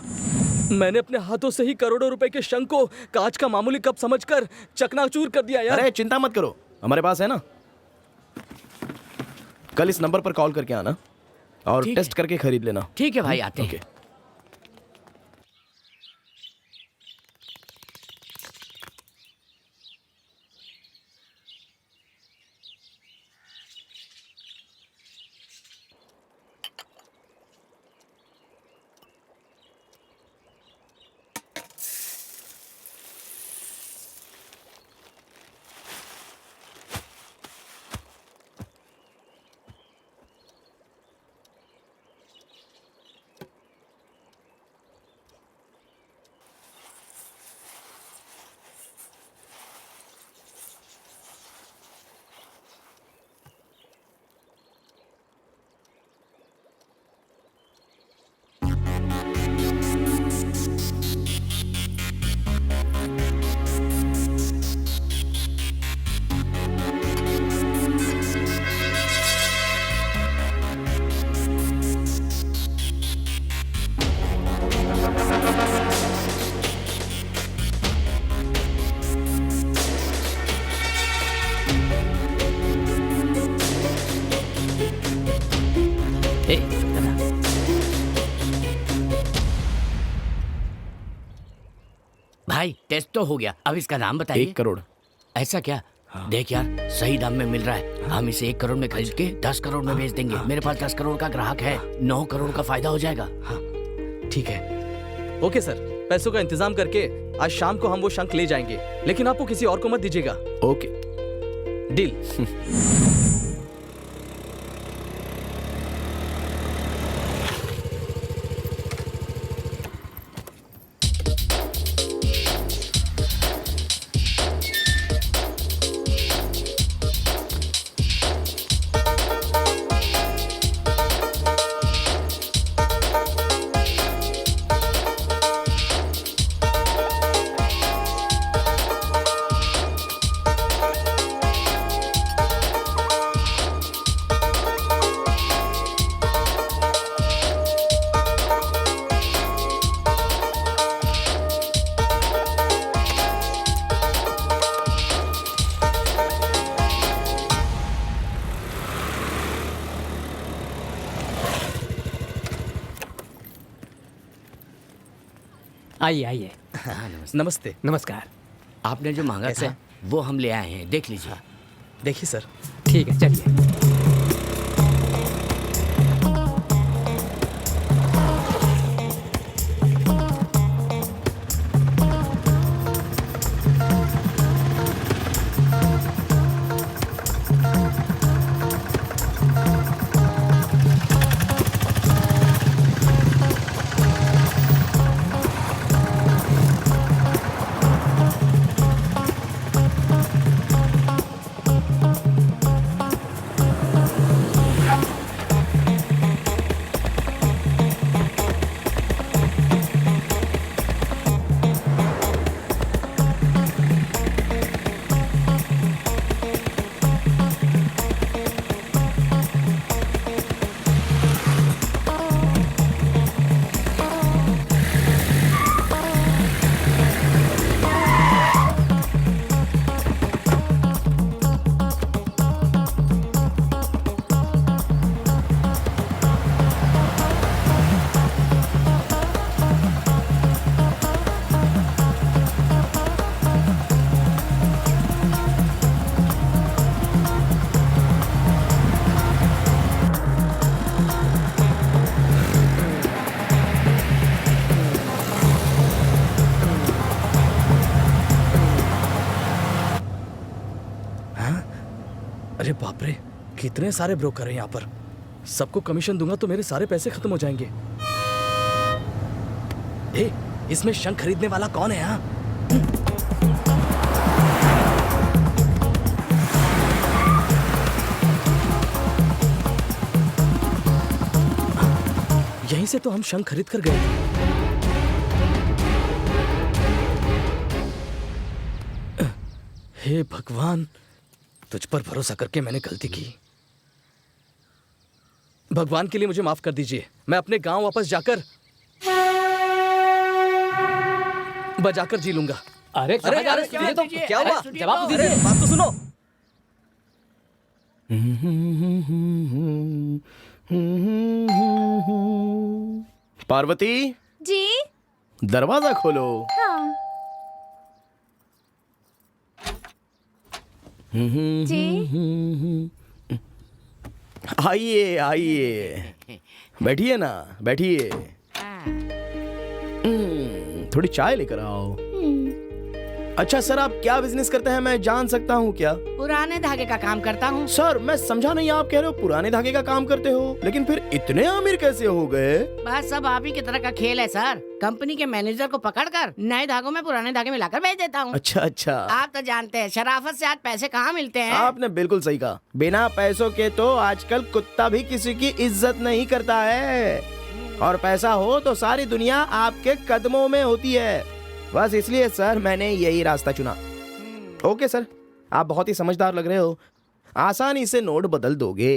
मैंने अपने हाथों से ही करोड़ों रुपए के शंख को कांच का मामूली कप समझकर चकनाचूर कर दिया यार। अरे चिंता मत करो, हमारे पास है ना। कल इस नंबर पर कॉल करके आना और टेस्ट करके खरीद लेना। ठीक है भाई, आते हैं। ओके। भाई टेस्ट तो हो गया, अब इसका दाम बताइए। 1 करोड़। ऐसा क्या? देख यार, सही दाम में मिल रहा है। हम इसे 1 करोड़ में खरीद के 10 करोड़ में बेच देंगे। मेरे पास 10 करोड़ का ग्राहक है, 9 करोड़ का फायदा हो जाएगा। ठीक है, ओके सर। पैसों का इंतजाम करके आज शाम को हम वो शंख ले जाएंगे, लेकिन आपको किसी और को मत दीजिएगा। Okay, deal. आइए आइए। नमस्ते। नमस्कार। आपने जो मांगा था वो हम ले आए हैं, देख लीजिए। देखिए सर। ठीक है, चलिए। अरे बाप रे, कितने सारे ब्रोकर हैं यहाँ पर। सबको कमीशन दूंगा तो मेरे सारे पैसे खत्म हो जाएंगे। ए, इसमें शंख खरीदने वाला कौन है यहाँ? यहीं से तो हम शंख खरीद कर गए थे। हे भगवान, तुझ पर भरोसा करके मैंने गलती की। भगवान के लिए मुझे माफ कर दीजिए। मैं अपने गांव वापस जाकर बजाकर जी लूंगा। अरे यार, सुनिए तो, क्या हुआ? जवाब तो अरे दीजिए। बात तो सुनो। पार्वती जी दरवाजा खोलो। हाँ जी आइए आइए, बैठिए ना, बैठिए। थोड़ी चाय लेकर आओ। अच्छा सर, आप क्या बिजनेस करते हैं, मैं जान सकता हूँ क्या? पुराने धागे का काम करता हूँ। सर मैं समझा नहीं, आप कह रहे हो पुराने धागे का काम करते हो, लेकिन फिर इतने अमीर कैसे हो गए? बस सब आप ही की तरह का खेल है सर। कंपनी के मैनेजर को पकड़कर नए धागों में पुराने धागे मिलाकर बेच देता हूँ। अच्छा अच्छा, आप तो जानते हैं शराफत से आज पैसे कहाँ मिलते हैं। आपने बिल्कुल सही कहा। बिना पैसों के तो आजकल कुत्ता भी किसी की इज्जत नहीं करता है, और पैसा हो तो सारी दुनिया आपके कदमों में होती है। बस इसलिए सर मैंने यही रास्ता चुना। ओके सर, आप बहुत ही समझदार लग रहे हो, आसानी से नोट बदल दोगे।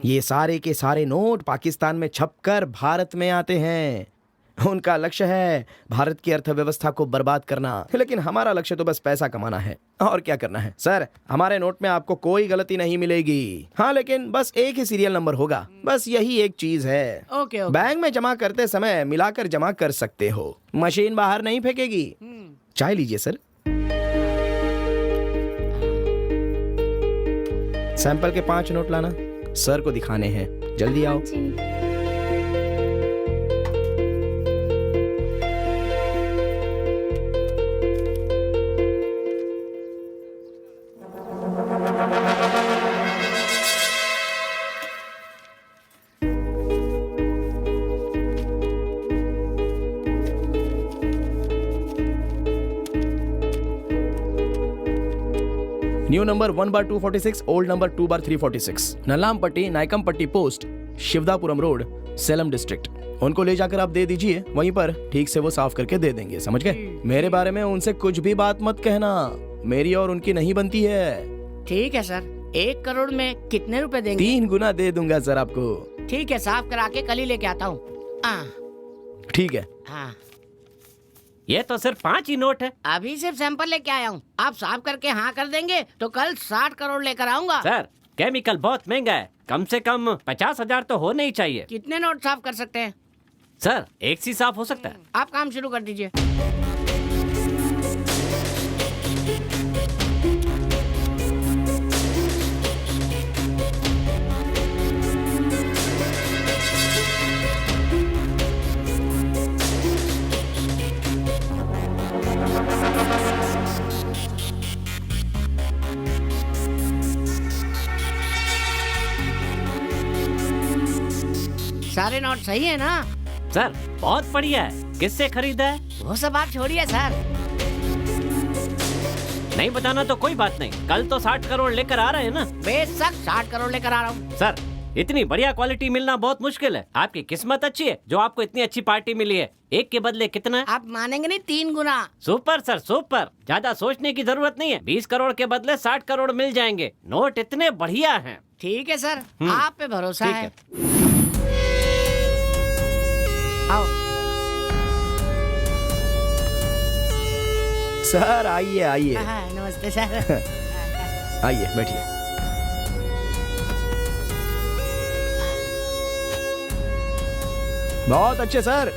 ये सारे के सारे नोट पाकिस्तान में छपकर भारत में आते हैं। उनका लक्ष्य है भारत की अर्थव्यवस्था को बर्बाद करना, लेकिन हमारा लक्ष्य तो बस पैसा कमाना है। और क्या करना है सर, हमारे नोट में आपको कोई गलती नहीं मिलेगी। हाँ, लेकिन बस एक ही सीरियल नंबर होगा, बस यही एक चीज है। ओके। बैंक में जमा करते समय मिलाकर जमा कर सकते हो, मशीन बाहर नहीं फेंकेगी। चाय लीजिए सर। सैंपल के 5 नोट लाना, सर को दिखाने हैं, जल्दी आओ। New number 1/246, old number 2/346, Nallampatti Nayakampatti post, Sivadapuram road, Salem district. उनको ले जाकर आप दे दीजिए, वहीं पर ठीक से वो साफ करके दे देंगे, समझ गए? मेरे बारे में उनसे कुछ भी बात मत कहना, मेरी और उनकी नहीं बनती है। ठीक है सर। 1 करोड़ में कितने रुपए देंगे? 3 गुना दे दूंगा सर आपको। ठीक है, साफ करा के कल ही लेके आता हूँ। ठीक है। हाँ, ये तो सिर्फ 5 ही नोट है। अभी सिर्फ सैंपल लेके आया हूँ। आप साफ करके हाँ कर देंगे तो कल 60 करोड़ लेकर आऊंगा। सर केमिकल बहुत महंगा है, कम से कम 50,000 तो होने ही चाहिए। कितने नोट साफ कर सकते हैं? सर एक सी साफ हो सकता है। आप काम शुरू कर दीजिए। सारे नोट सही है ना? सर बहुत बढ़िया है। किससे खरीदा है? वो सब आप छोड़िए सर। नहीं बताना तो कोई बात नहीं, कल तो 60 करोड़ लेकर आ रहे हैं ना? बेशक 60 करोड़ लेकर आ रहा हूँ। सर इतनी बढ़िया क्वालिटी मिलना बहुत मुश्किल है। आपकी किस्मत अच्छी है जो आपको इतनी अच्छी पार्टी मिली है। 1 के बदले कितना है? आप मानेंगे नहीं, 3 गुना। सुपर सर सुपर, ज्यादा सोचने की जरूरत नहीं है। 20 करोड़ के बदले 60 करोड़ मिल जाएंगे। नोट इतने बढ़िया हैं। ठीक है सर, आप पे भरोसा ठीक है। आओ। सर आइए आइए। हाँ, नमस्ते सर। आइए बैठिए। बहुत अच्छे सर,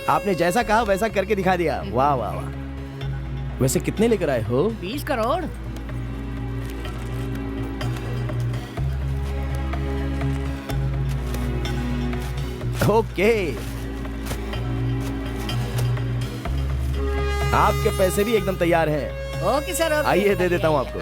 आपने जैसा कहा वैसा करके दिखा दिया। वाह वाह वाह। वैसे कितने लेकर आए हो? 20 करोड़। ओके, आपके पैसे भी एकदम तैयार हैं। Okay sir, okay. आइए दे देता हूँ आपको।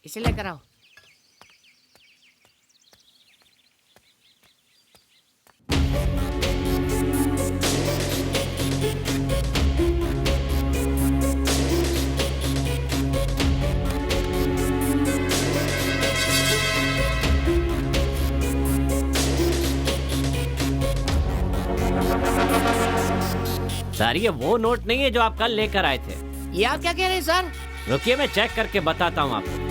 इसे लेकर आओ। सर ये वो नोट नहीं है जो आप कल लेकर आए थे। ये आप क्या कह रहे हैं सर? रुकिए मैं चेक करके बताता हूँ आपको।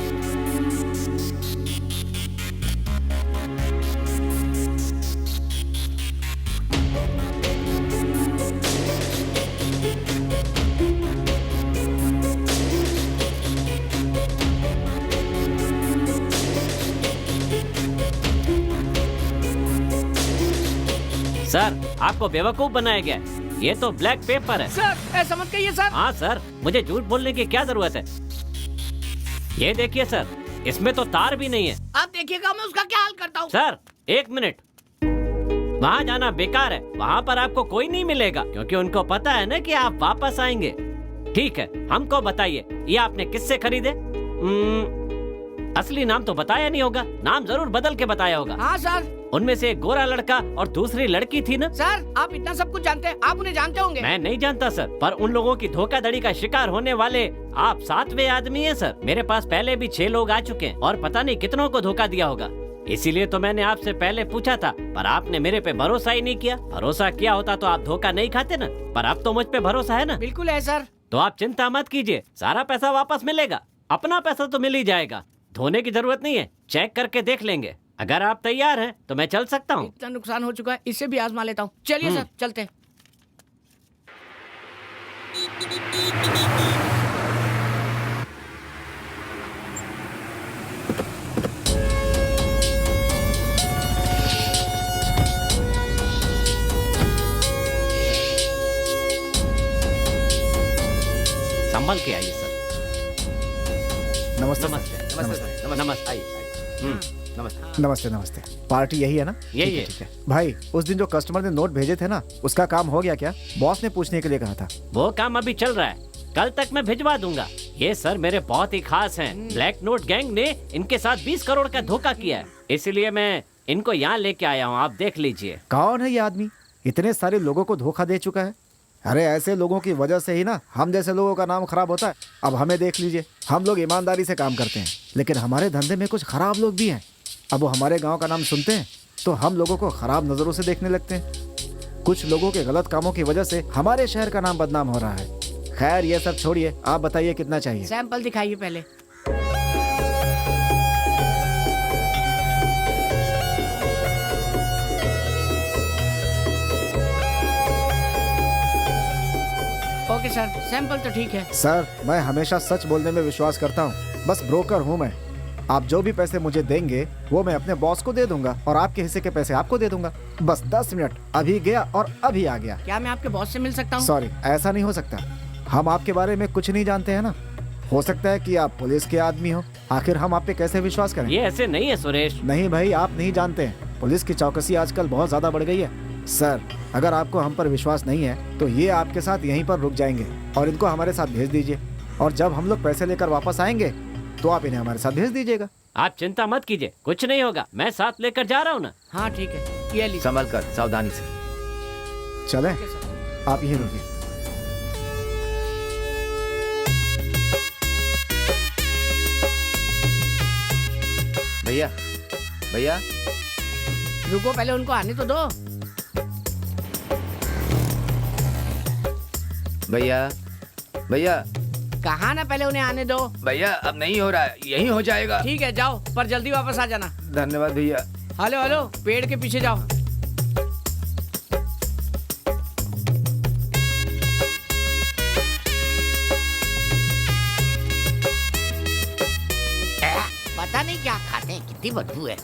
सर आपको बेवकूफ बनाया गया है। ये तो ब्लैक पेपर है। सर ऐसा मत कहिए सर। हाँ सर, मुझे झूठ बोलने की क्या जरूरत है। ये देखिए सर, इसमें तो तार भी नहीं है। आप देखिएगा मैं उसका क्या हाल करता हूँ। सर 1 मिनट, वहाँ जाना बेकार है। वहाँ पर आपको कोई नहीं मिलेगा क्योंकि उनको पता है ना कि आप वापस आएंगे। ठीक है, हमको बताइए ये आपने किससे खरीदे? असली नाम तो बताया नहीं होगा, नाम जरूर बदल के बताया होगा। हाँ सर। उनमें से एक गोरा लड़का और दूसरी लड़की थी ना? सर आप इतना सब कुछ जानते हैं, आप उन्हें जानते होंगे। मैं नहीं जानता सर, पर उन लोगों की धोखाधड़ी का शिकार होने वाले आप 7वें आदमी हैं सर। मेरे पास पहले भी 6 लोग आ चुके हैं और पता नहीं कितनों को धोखा दिया होगा। इसीलिए तो मैंने आपसे पहले पूछा था, पर आपने मेरे पे भरोसा ही नहीं किया। भरोसा किया होता तो आप धोखा नहीं खाते ना। पर अब तो मुझ पे भरोसा है ना? बिल्कुल है सर। तो आप चिंता मत कीजिए, सारा पैसा वापस मिलेगा। अपना पैसा तो मिल ही जाएगा, धोने की जरूरत नहीं है, चेक करके देख लेंगे। अगर आप तैयार हैं तो मैं चल सकता हूँ। इतना नुकसान हो चुका है, इससे भी आजमा लेता हूँ। चलिए सर चलते हैं। संभल के आइए सर। नमस्ते नमस्ते नमस्ते नमस्ते। नमस्ते नमस्ते। पार्टी यही है ना? यही है। ठीक है भाई, उस दिन जो कस्टमर ने नोट भेजे थे ना, उसका काम हो गया क्या? बॉस ने पूछने के लिए कहा था। वो काम अभी चल रहा है, कल तक मैं भिजवा दूंगा। ये सर मेरे बहुत ही खास हैं। ब्लैक नोट गैंग ने इनके साथ 20 करोड़ का धोखा किया है, इसलिए मैं इनको यहाँ लेके आया हूँ। आप देख लीजिए। कौन है ये आदमी? इतने सारे लोगों को धोखा दे चुका है। अरे ऐसे लोगों की वजह से ही ना हम जैसे लोगों का नाम खराब होता है। अब हमें देख लीजिए, हम लोग ईमानदारी से काम करते हैं, लेकिन हमारे धंधे में कुछ खराब लोग भी हैं। अब वो हमारे गांव का नाम सुनते हैं तो हम लोगों को खराब नजरों से देखने लगते हैं। कुछ लोगों के गलत कामों की वजह से हमारे शहर का नाम बदनाम हो रहा है। खैर ये सब छोड़िए, आप बताइए कितना चाहिए? सैंपल दिखाइए पहले। ओके सर, सैंपल तो ठीक है। सर मैं हमेशा सच बोलने में विश्वास करता हूँ, बस ब्रोकर हूँ मैं। आप जो भी पैसे मुझे देंगे वो मैं अपने बॉस को दे दूंगा और आपके हिस्से के पैसे आपको दे दूंगा। बस 10 मिनट, अभी गया और अभी आ गया। क्या मैं आपके बॉस से मिल सकता हूँ? सॉरी, ऐसा नहीं हो सकता। हम आपके बारे में कुछ नहीं जानते हैं ना। हो सकता है कि आप पुलिस के आदमी हो, आखिर हम आप पे कैसे विश्वास करें? ये ऐसे नहीं है सुरेश। नहीं भाई, आप नहीं जानते हैं, पुलिस की चौकसी आजकल बहुत ज्यादा बढ़ गई है। सर अगर आपको हम पर विश्वास नहीं है तो ये आपके साथ यहीं पर रुक जाएंगे और इनको हमारे साथ भेज दीजिए, और जब हम लोग पैसे लेकर वापस आएंगे तो आप इन्हें हमारे साथ भेज दीजिएगा। आप चिंता मत कीजिए, कुछ नहीं होगा, मैं साथ लेकर जा रहा हूँ ना। हाँ ठीक है, ये लीजिए। संभल कर, सावधानी से चले, आप यहीं रुकिए। भैया भैया रुको, पहले उनको आने तो दो। भैया भैया कहा ना, पहले उन्हें आने दो। भैया अब नहीं हो रहा है, यही हो जाएगा। ठीक है जाओ, पर जल्दी वापस आ जाना। धन्यवाद भैया। हेलो हेलो, पेड़ के पीछे जाओ। पता नहीं क्या खाते हैं, कितनी बदबू है।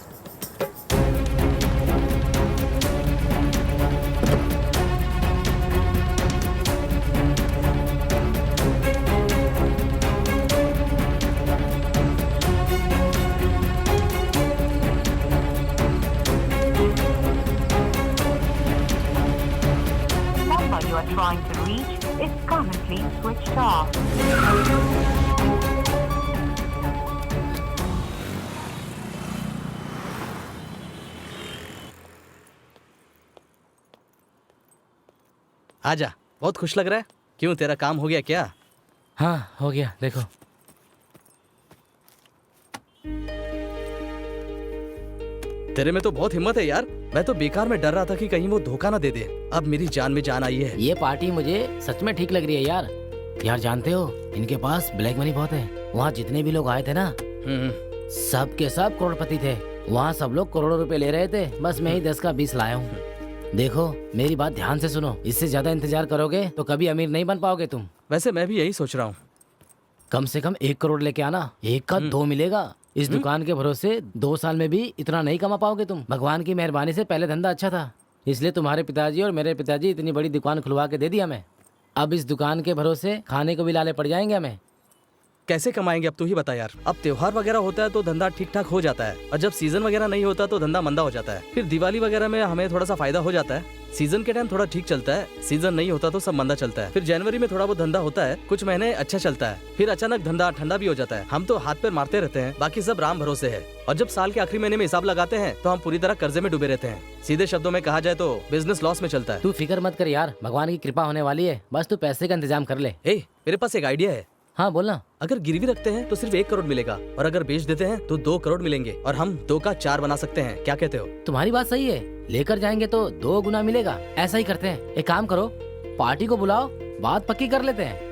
You are trying to reach is currently switched off. आजा, बहुत खुश लग रहा है। क्यों, तेरा काम हो गया क्या? हाँ हो गया, देखो। तेरे में तो बहुत हिम्मत है यार। मैं तो बेकार में डर रहा था कि कहीं वो धोखा ना दे दे। अब मेरी जान में जान आई है। ये पार्टी मुझे सच में ठीक लग रही है यार। यार जानते हो, इनके पास ब्लैक मनी बहुत है। वहाँ जितने भी लोग आए थे ना, सब के सब करोड़पति थे। वहाँ सब लोग करोड़ों रुपए ले रहे थे, बस मैं ही 10 का 20 लाया हूँ। देखो मेरी बात ध्यान से सुनो, इससे ज्यादा इंतजार करोगे तो कभी अमीर नहीं बन पाओगे तुम। वैसे मैं भी यही सोच रहा हूँ। कम से कम 1 करोड़ लेके आना, 1 का 2 मिलेगा। इस दुकान के भरोसे 2 साल में भी इतना नहीं कमा पाओगे तुम। भगवान की मेहरबानी से पहले धंधा अच्छा था, इसलिए तुम्हारे पिताजी और मेरे पिताजी इतनी बड़ी दुकान खुलवा के दे दी हमें। अब इस दुकान के भरोसे खाने को भी लाले पड़ जाएंगे हमें। कैसे कमाएंगे अब तू ही बता यार। अब त्योहार वगैरह होता है तो धंधा ठीक ठाक हो जाता है, और जब सीजन वगैरह नहीं होता तो धंधा मंदा हो जाता है। फिर दिवाली वगैरह में हमें थोड़ा सा फायदा हो जाता है। सीजन के टाइम थोड़ा ठीक चलता है, सीजन नहीं होता तो सब मंदा चलता है। फिर जनवरी में थोड़ा बहुत धंधा होता है, कुछ महीने अच्छा चलता है, फिर अचानक धंधा ठंडा भी हो जाता है। हम तो हाथ पैर मारते रहते हैं, बाकी सब राम भरोसे है। और जब साल के आखिरी महीने में हिसाब लगाते हैं तो हम पूरी तरह कर्जे में डूबे रहते हैं। सीधे शब्दों में कहा जाए तो बिजनेस लॉस में चलता है। तू फिक्र मत कर यार, भगवान की कृपा होने वाली है। बस तू पैसे का इंतजाम कर ले। मेरे पास एक आइडिया है। हाँ बोलना। अगर गिरवी रखते हैं तो सिर्फ 1 करोड़ मिलेगा, और अगर बेच देते हैं तो 2 करोड़ मिलेंगे, और हम 2 का 4 बना सकते हैं। क्या कहते हो? तुम्हारी बात सही है, लेकर जाएंगे तो 2 गुना मिलेगा। ऐसा ही करते हैं, एक काम करो, पार्टी को बुलाओ, बात पक्की कर लेते हैं।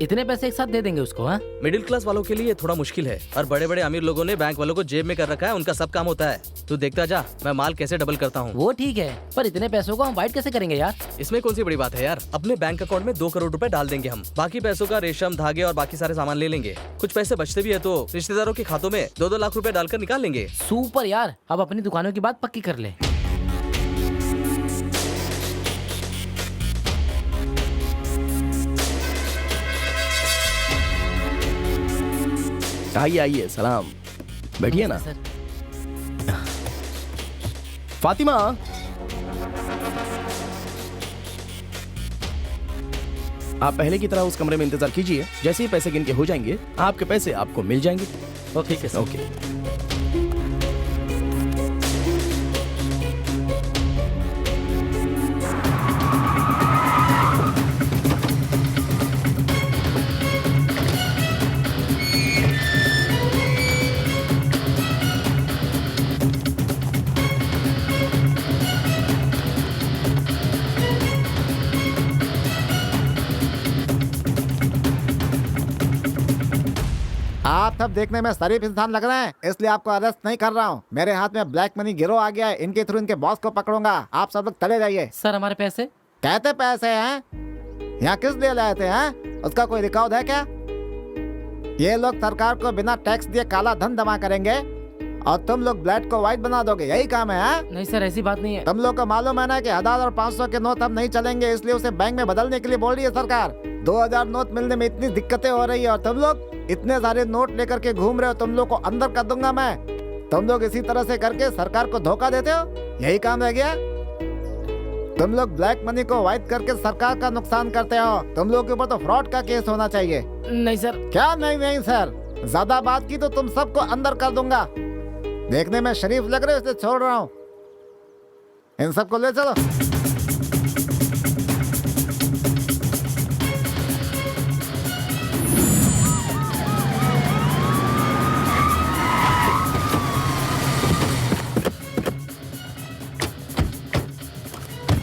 इतने पैसे एक साथ दे देंगे उसको। हाँ, मिडिल क्लास वालों के लिए थोड़ा मुश्किल है, और बड़े बड़े अमीर लोगों ने बैंक वालों को जेब में कर रखा है, उनका सब काम होता है। तू देखता जा, मैं माल कैसे डबल करता हूँ। वो ठीक है, पर इतने पैसों को हम वाइट कैसे करेंगे यार? इसमें कौन सी बड़ी बात है यार। अपने बैंक अकाउंट में 2 करोड़ रुपए डाल देंगे हम, बाकी पैसों का रेशम, धागे और बाकी सारे सामान ले लेंगे। कुछ पैसे बचते भी है तो रिश्तेदारों के खातों में 2-2 लाख रुपए डालकर निकाल लेंगे। सुपर यार, अब अपनी दुकानों की बात पक्की कर ले। आइए आइए, सलाम, बैठिए ना। फातिमा, आप पहले की तरह उस कमरे में इंतजार कीजिए। जैसे ही पैसे गिन के हो जाएंगे, आपके पैसे आपको मिल जाएंगे। ठीक है सर। ओके। आप सब देखने में शरीफ इंसान लग रहे हैं, इसलिए आपको अरेस्ट नहीं कर रहा हूँ। मेरे हाथ में ब्लैक मनी गिरोह आ गया है, इनके थ्रू इनके बॉस को पकड़ूंगा। आप सब लोग चले जाइए। सर हमारे पैसे? कहते पैसे हैं, यहाँ किस लिए लाए थे? हैं? उसका कोई रिकॉर्ड है क्या? ये लोग सरकार को बिना टैक्स दिए काला धन जमा करेंगे और तुम लोग ब्लैक को व्हाइट बना दोगे, यही काम है? नहीं सर, ऐसी बात नहीं है। तुम लोग को मालूम है ना कि 1000 और 500 के नोट अब नहीं चलेंगे, इसलिए उसे बैंक में बदलने के लिए बोल रही है सरकार। 2000 नोट मिलने में इतनी दिक्कतें हो रही है और तुम लोग इतने सारे नोट लेकर के घूम रहे हो। तुम लोग को अंदर कर दूंगा मैं। तुम लोग इसी तरह से करके सरकार को धोखा देते हो, यही काम रह गया। तुम लोग ब्लैक मनी को व्हाइट करके सरकार का नुकसान करते हो। तुम लोग के ऊपर तो फ्रॉड का केस होना चाहिए। नहीं सर। क्या नहीं सर? ज्यादा बात की तो तुम सबको अंदर कर दूंगा। देखने में शरीफ लग रहे हो इसलिए छोड़ रहा हूँ। इन सबको ले चलो।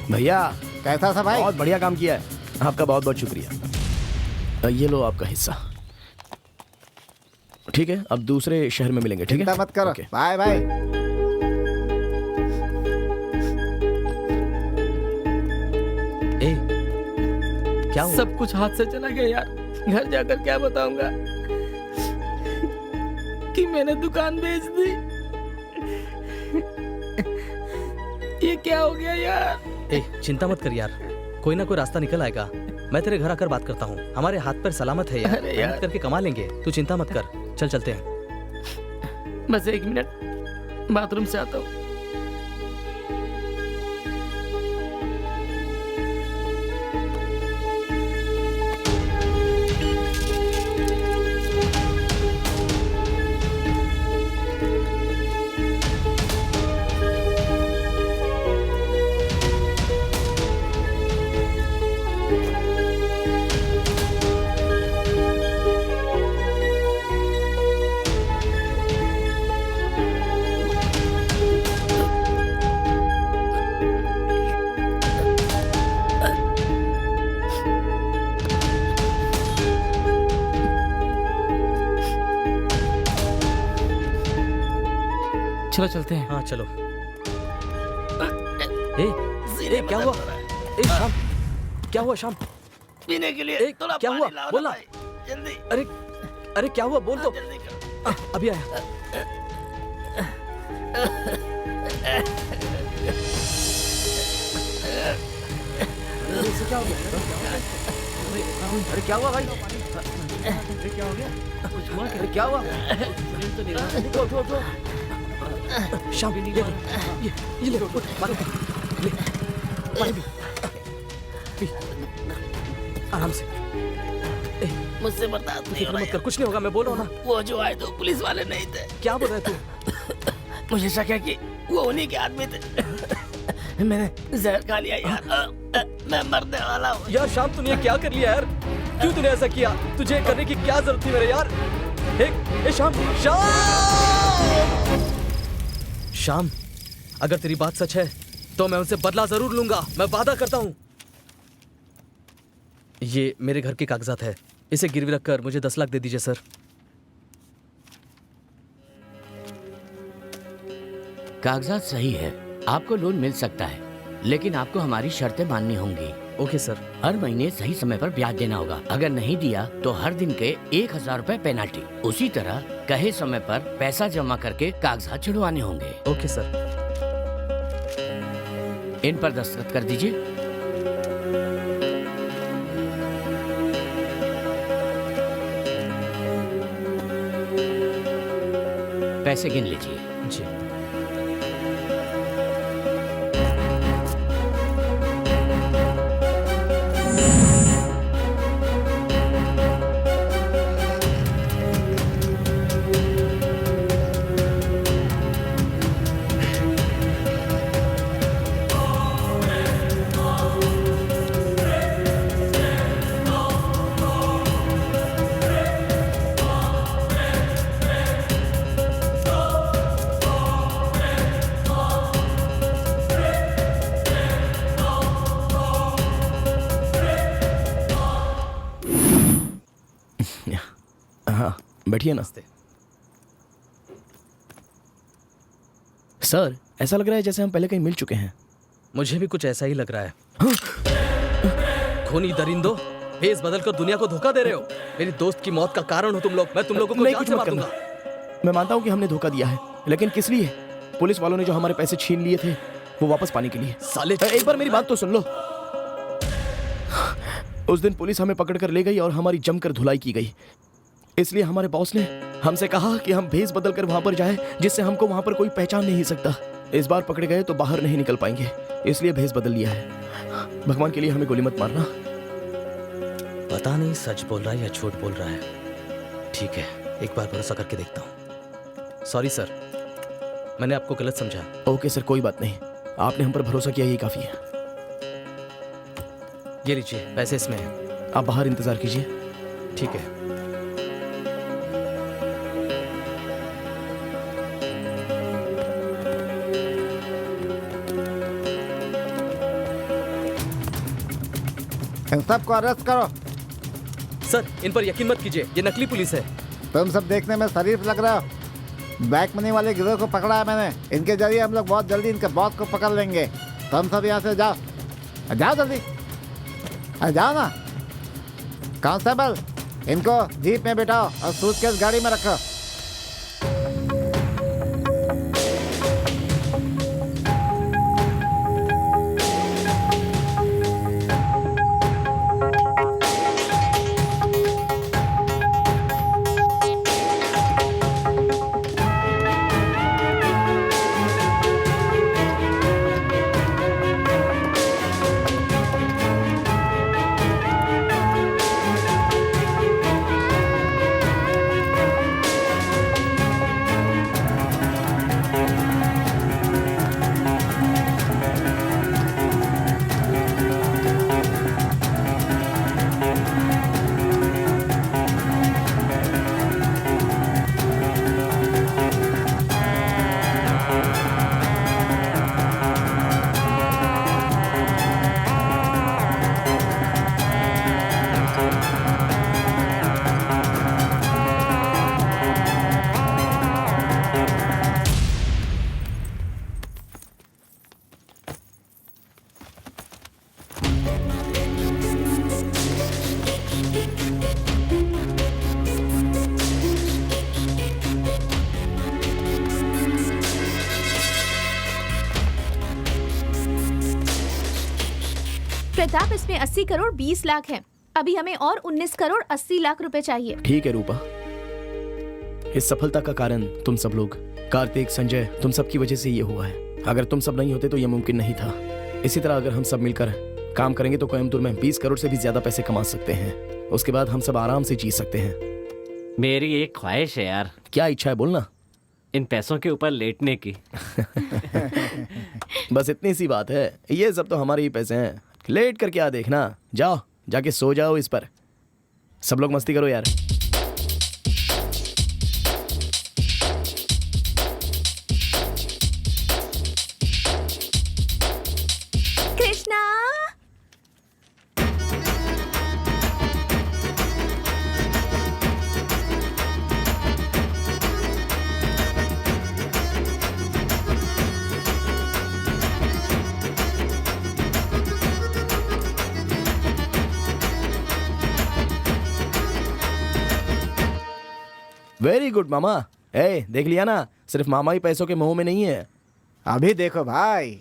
भैया कैसा था भाई? बहुत बढ़िया काम किया है, आपका बहुत बहुत शुक्रिया। ये लो आपका हिस्सा। ठीक है, अब दूसरे शहर में मिलेंगे। ठीक है, चिंता मत करो। ओके। Bye bye. क्या हुआ? सब कुछ हाथ से चला गया यार। घर जाकर क्या बताऊंगा कि मैंने दुकान बेच दी। ये क्या हो गया यार? चिंता मत कर यार, कोई ना कोई रास्ता निकल आएगा। मैं तेरे घर आकर बात करता हूँ। हमारे हाथ पर सलामत है यार, मेहनत करके कमा लेंगे। तू चिंता मत कर, चल चलते हैं। बस 1 मिनट, बाथरूम से आता हूँ। चलो चलते हैं। हाँ चलो। ए, क्या हुआ? ए शाम, क्या हुआ शाम? पीने के लिए थोड़ा क्या हुआ? पानी लाओ ना बोला। भाई, जल्दी। अरे क्या हुआ? बोल तो। अभी आया। क्या हो गया? अरे क्या हुआ भाई? अरे क्या हो गया? अरे क्या हुआ? उठो। शाम ये ले उठ, पानी ले, पानी पी, आराम से। मुझसे बर्दाश्त नहीं हो रहा मत कर, कुछ नहीं होगा, मैं बोल रहा हूँ ना। वो जो आए तो पुलिस वाले नहीं थे। क्या बोल रहा है तू? मुझे शक है कि वो उन्हीं के आदमी थे। मैंने जहर खा लिया यार, मैं मरने वाला हूँ। यार शाम, तूने ये क्या कर लिया यार? क्यों तूने ऐसा किया? तुझे करने की क्या जरूरत थी मेरे यार? ए शाम, शाम, अगर तेरी बात सच है तो मैं उनसे बदला जरूर लूंगा, मैं वादा करता हूँ। ये मेरे घर के कागजात है, इसे गिरवी रखकर मुझे 10 लाख दे दीजिए सर। कागजात सही है, आपको लोन मिल सकता है, लेकिन आपको हमारी शर्तें माननी होंगी। Okay sir. हर महीने सही समय पर ब्याज देना होगा। अगर नहीं दिया तो हर दिन के 1000 रुपए पेनाल्टी। उसी तरह कहे समय पर पैसा जमा करके कागजात छुड़वाने होंगे। Okay sir. इन पर दस्तखत कर दीजिए। पैसे गिन लीजिए। जी। बैठिए ना। सर, ऐसा लग रहा है जैसे हम पहले कहीं मिल चुके हैं। मुझे भी कुछ ऐसा ही लग रहा है। खूनी दरिंदो, भेस बदल कर दुनिया को धोखा दे रहे हो। मेरी दोस्त की मौत का कारण हो तुम लोग। मैं तुम लोगों को जान से मार दूंगा। मैं मानता हूँ कि हमने धोखा दिया है, लेकिन किस लिए? पुलिस वालों ने जो हमारे पैसे छीन लिए थे वो वापस पाने के लिए। साले, एक बार मेरी बात तो सुन लो। उस दिन पुलिस हमें पकड़ कर ले गई और हमारी जमकर धुलाई की गई। इसलिए हमारे बॉस ने हमसे कहा कि हम भेस बदल कर वहां पर जाएं, जिससे हमको वहां पर कोई पहचान नहीं सकता। इस बार पकड़े गए तो बाहर नहीं निकल पाएंगे, इसलिए भेस बदल लिया है। भगवान के लिए हमें गोली मत मारना। पता नहीं सच बोल रहा है या झूठ बोल रहा है। ठीक है, एक बार भरोसा करके देखता हूँ। सॉरी सर, मैंने आपको गलत समझा। ओके सर, कोई बात नहीं। आपने हम पर भरोसा किया, यही काफी है। ये लीजिए, पैसे इसमें हैं। आप बाहर इंतजार कीजिए। ठीक है। इन सबको अरेस्ट करो। सर, इन पर यकीन मत कीजिए, ये नकली पुलिस है। तुम सब देखने में शरीफ लग रहे हो। ब्लैक मनी वाले गिरोह को पकड़ा है मैंने। इनके जरिए हम लोग बहुत जल्दी इनके बॉस को पकड़ लेंगे। तुम सब यहाँ से जाओ, जाओ जल्दी, अरे जाओ ना। कांस्टेबल, इनको जीप में बिठाओ और सूटकेस गाड़ी में रखो। प्रताप, इसमें 80 करोड़ 20 लाख है। अभी हमें और 19 करोड़ 80 लाख रुपए चाहिए। ठीक है रूपा, इस सफलता का कारण तुम सब लोग, कार्तिक, संजय, तुम सब की वजह से ये हुआ है। अगर तुम सब नहीं होते तो ये मुमकिन नहीं था। इसी तरह अगर हम सब मिलकर काम करेंगे तो कोयम्बतूर में 20 करोड़ से भी ज्यादा पैसे कमा सकते हैं। उसके बाद हम सब आराम से जी सकते हैं। मेरी एक ख्वाहिश है यार। क्या इच्छा है, बोलना। इन पैसों के ऊपर लेटने की। बस इतनी सी बात है। ये सब तो हमारे ही पैसे हैं, लेट कर क्या देखना। जाओ, जाके सो जाओ इस पर। सब लोग मस्ती करो यार। कृष्णा, वेरी गुड मामा। ए, देख लिया ना, सिर्फ मामा ही पैसों के मोह में नहीं है। अभी देखो भाई।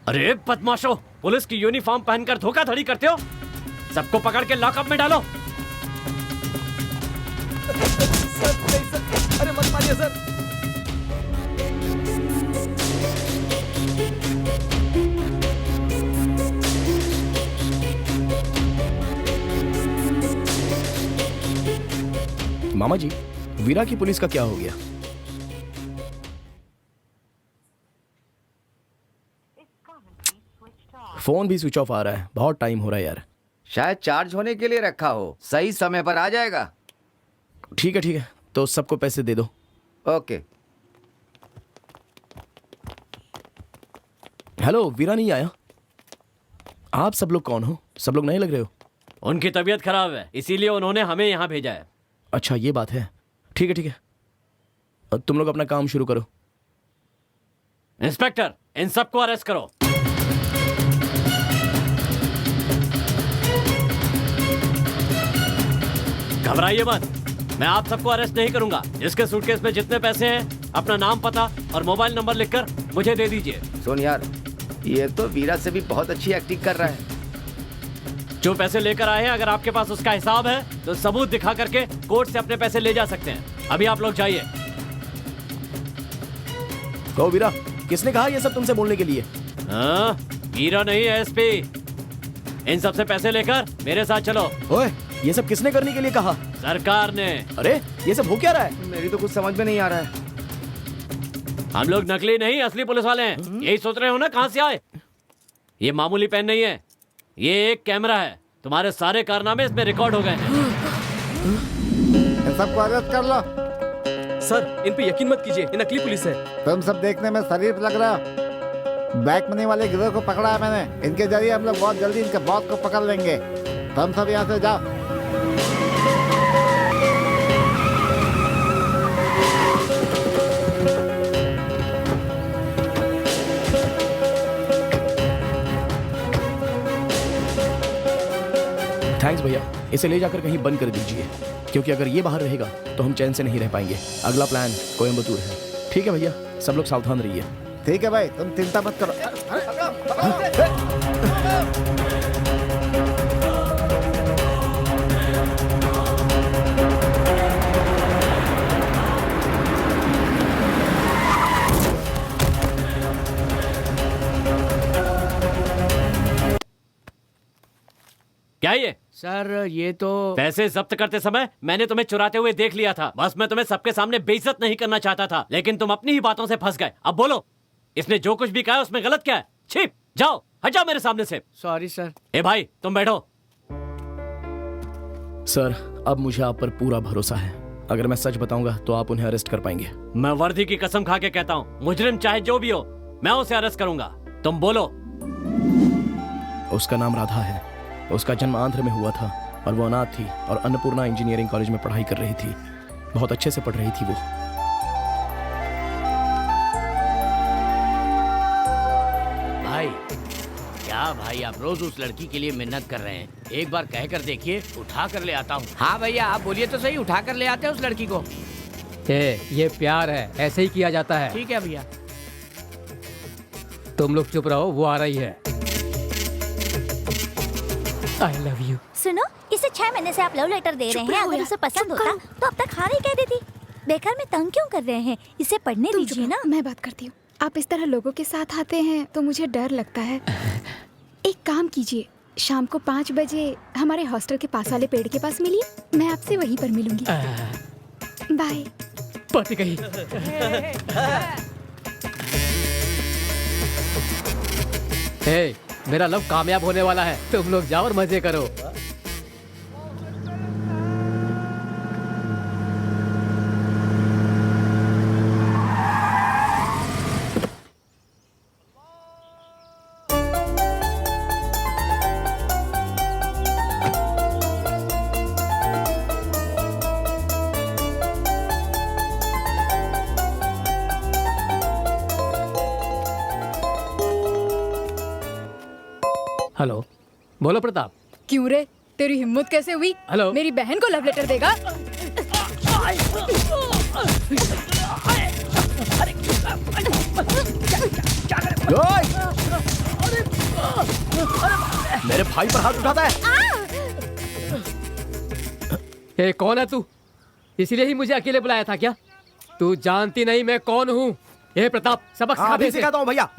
अरे बदमाशो, पुलिस की यूनिफॉर्म पहनकर धोखाधड़ी करते हो। सबको पकड़ के लॉकअप में डालो। अरे मत मारिए सर। मामा जी, वीरा की पुलिस का क्या हो गया? फोन भी स्विच ऑफ आ रहा है। बहुत टाइम हो रहा है यार। शायद चार्ज होने के लिए रखा हो, सही समय पर आ जाएगा। ठीक है ठीक है, तो सबको पैसे दे दो। ओके। हेलो, वीरा नहीं आया? आप सब लोग कौन हो? सब लोग नए लग रहे हो। उनकी तबीयत खराब है, इसीलिए उन्होंने हमें यहाँ भेजा है। अच्छा, ये बात है। ठीक है ठीक है, अब तुम लोग अपना काम शुरू करो। इंस्पेक्टर, इन सबको अरेस्ट करो। घबराइए मत, मैं आप सबको अरेस्ट नहीं करूंगा। जिसके सूटकेस में जितने पैसे हैं, अपना नाम, पता और मोबाइल नंबर लिखकर मुझे दे दीजिए। सुन यार, ये तो वीरा से भी बहुत अच्छी एक्टिंग कर रहा है। जो पैसे लेकर आए हैं, अगर आपके पास उसका हिसाब है तो सबूत दिखा करके कोर्ट से अपने पैसे ले जा सकते हैं। अभी आप लोग जाइए। कहो वीरा, किसने कहा ये सब तुमसे बोलने के लिए? हाँ, वीरा नहीं है, एसपी। इन सबसे पैसे लेकर मेरे साथ चलो। ओए, ये सब किसने करने के लिए कहा? सरकार ने। अरे, ये सब हो क्या रहा है? मेरी तो कुछ समझ में नहीं आ रहा है। हम लोग नकली नहीं, असली पुलिस वाले हैं। यही सोच रहे हो ना कहां से आए? ये मामूली पेन नहीं है, ये एक कैमरा है। तुम्हारे सारे कारनामे इसमें रिकॉर्ड हो गए हैं। सबको अरेस्ट कर लो। सर, इन पे यकीन मत कीजिए, ये नकली पुलिस है। तुम सब देखने में शरीफ लग रहा हो। बैक मनी वाले गिरोह को पकड़ा है मैंने। इनके जरिए हम लोग बहुत जल्दी इनके बॉस को पकड़ लेंगे। तुम सब यहाँ से जाओ। थैंक्स भैया, इसे ले जाकर कहीं बंद कर दीजिए, क्योंकि अगर ये बाहर रहेगा तो हम चैन से नहीं रह पाएंगे। अगला प्लान कोयम्बतूर है। ठीक है भैया, सब लोग सावधान रहिए। ठीक है भाई, तुम चिंता मत करो। क्या ये? सर, ये तो पैसे जब्त करते समय मैंने तुम्हें चुराते हुए देख लिया था। बस मैं तुम्हें सबके सामने बेइज्जत नहीं करना चाहता था, लेकिन तुम अपनी ही बातों से फंस गए। अब बोलो, इसने जो कुछ भी कहा उसमें गलत क्या है? छिप जाओ, हट जाओ मेरे सामने से। Sorry sir. ए भाई, तुम बैठो। सर, अब मुझे आप पर पूरा भरोसा है। अगर मैं सच बताऊंगा तो आप उन्हें अरेस्ट कर पाएंगे। मैं वर्दी की कसम खा के कहता हूँ, मुजरिम चाहे जो भी हो, मैं उसे अरेस्ट करूंगा। तुम बोलो। उसका नाम राधा है। उसका जन्म आंध्र में हुआ था और वो अनाथ थी और अन्नपूर्णा इंजीनियरिंग कॉलेज में पढ़ाई कर रही थी। बहुत अच्छे से पढ़ रही थी वो। भाई, क्या भाई, आप रोज उस लड़की के लिए मेहनत कर रहे हैं। एक बार कह कर देखिए, उठा कर ले आता हूँ। हाँ भैया, आप बोलिए तो सही, उठा कर ले आते हैं उस लड़की को। ये प्यार है, ऐसे ही किया जाता है। ठीक है भैया। तुम लोग चुप रहो, वो आ रही है। I love you. सुनो, इसे 6 महीने से आप लव लेटर दे रहे हैं। अगर उसे पसंद होता तो अब तक हार ही कह देती। बेकार में तंग क्यों कर रहे हैं? इसे पढ़ने दीजिए ना। मैं बात करती हूँ। आप इस तरह लोगों के साथ आते हैं तो मुझे डर लगता है। एक काम कीजिए, शाम को 5 बजे हमारे हॉस्टल के पास वाले पेड़ के पास मिलिए। मैं आपसे वहीं पर मिलूंगी। बाय। पट गई। हे, मेरा लव कामयाब होने वाला है। तुम लोग जाओ और मजे करो। हेलो, बोलो प्रताप। क्यों रे, तेरी हिम्मत कैसे हुई? हेलो। मेरी बहन को लव लेटर देगा? मेरे भाई पर हाथ उठाता है। हे, कौन है तू? इसीलिए ही मुझे अकेले बुलाया था क्या? तू जानती नहीं मैं कौन हूँ? हे प्रताप, सबक सिखा दे इसे। सिखाता हूँ भैया।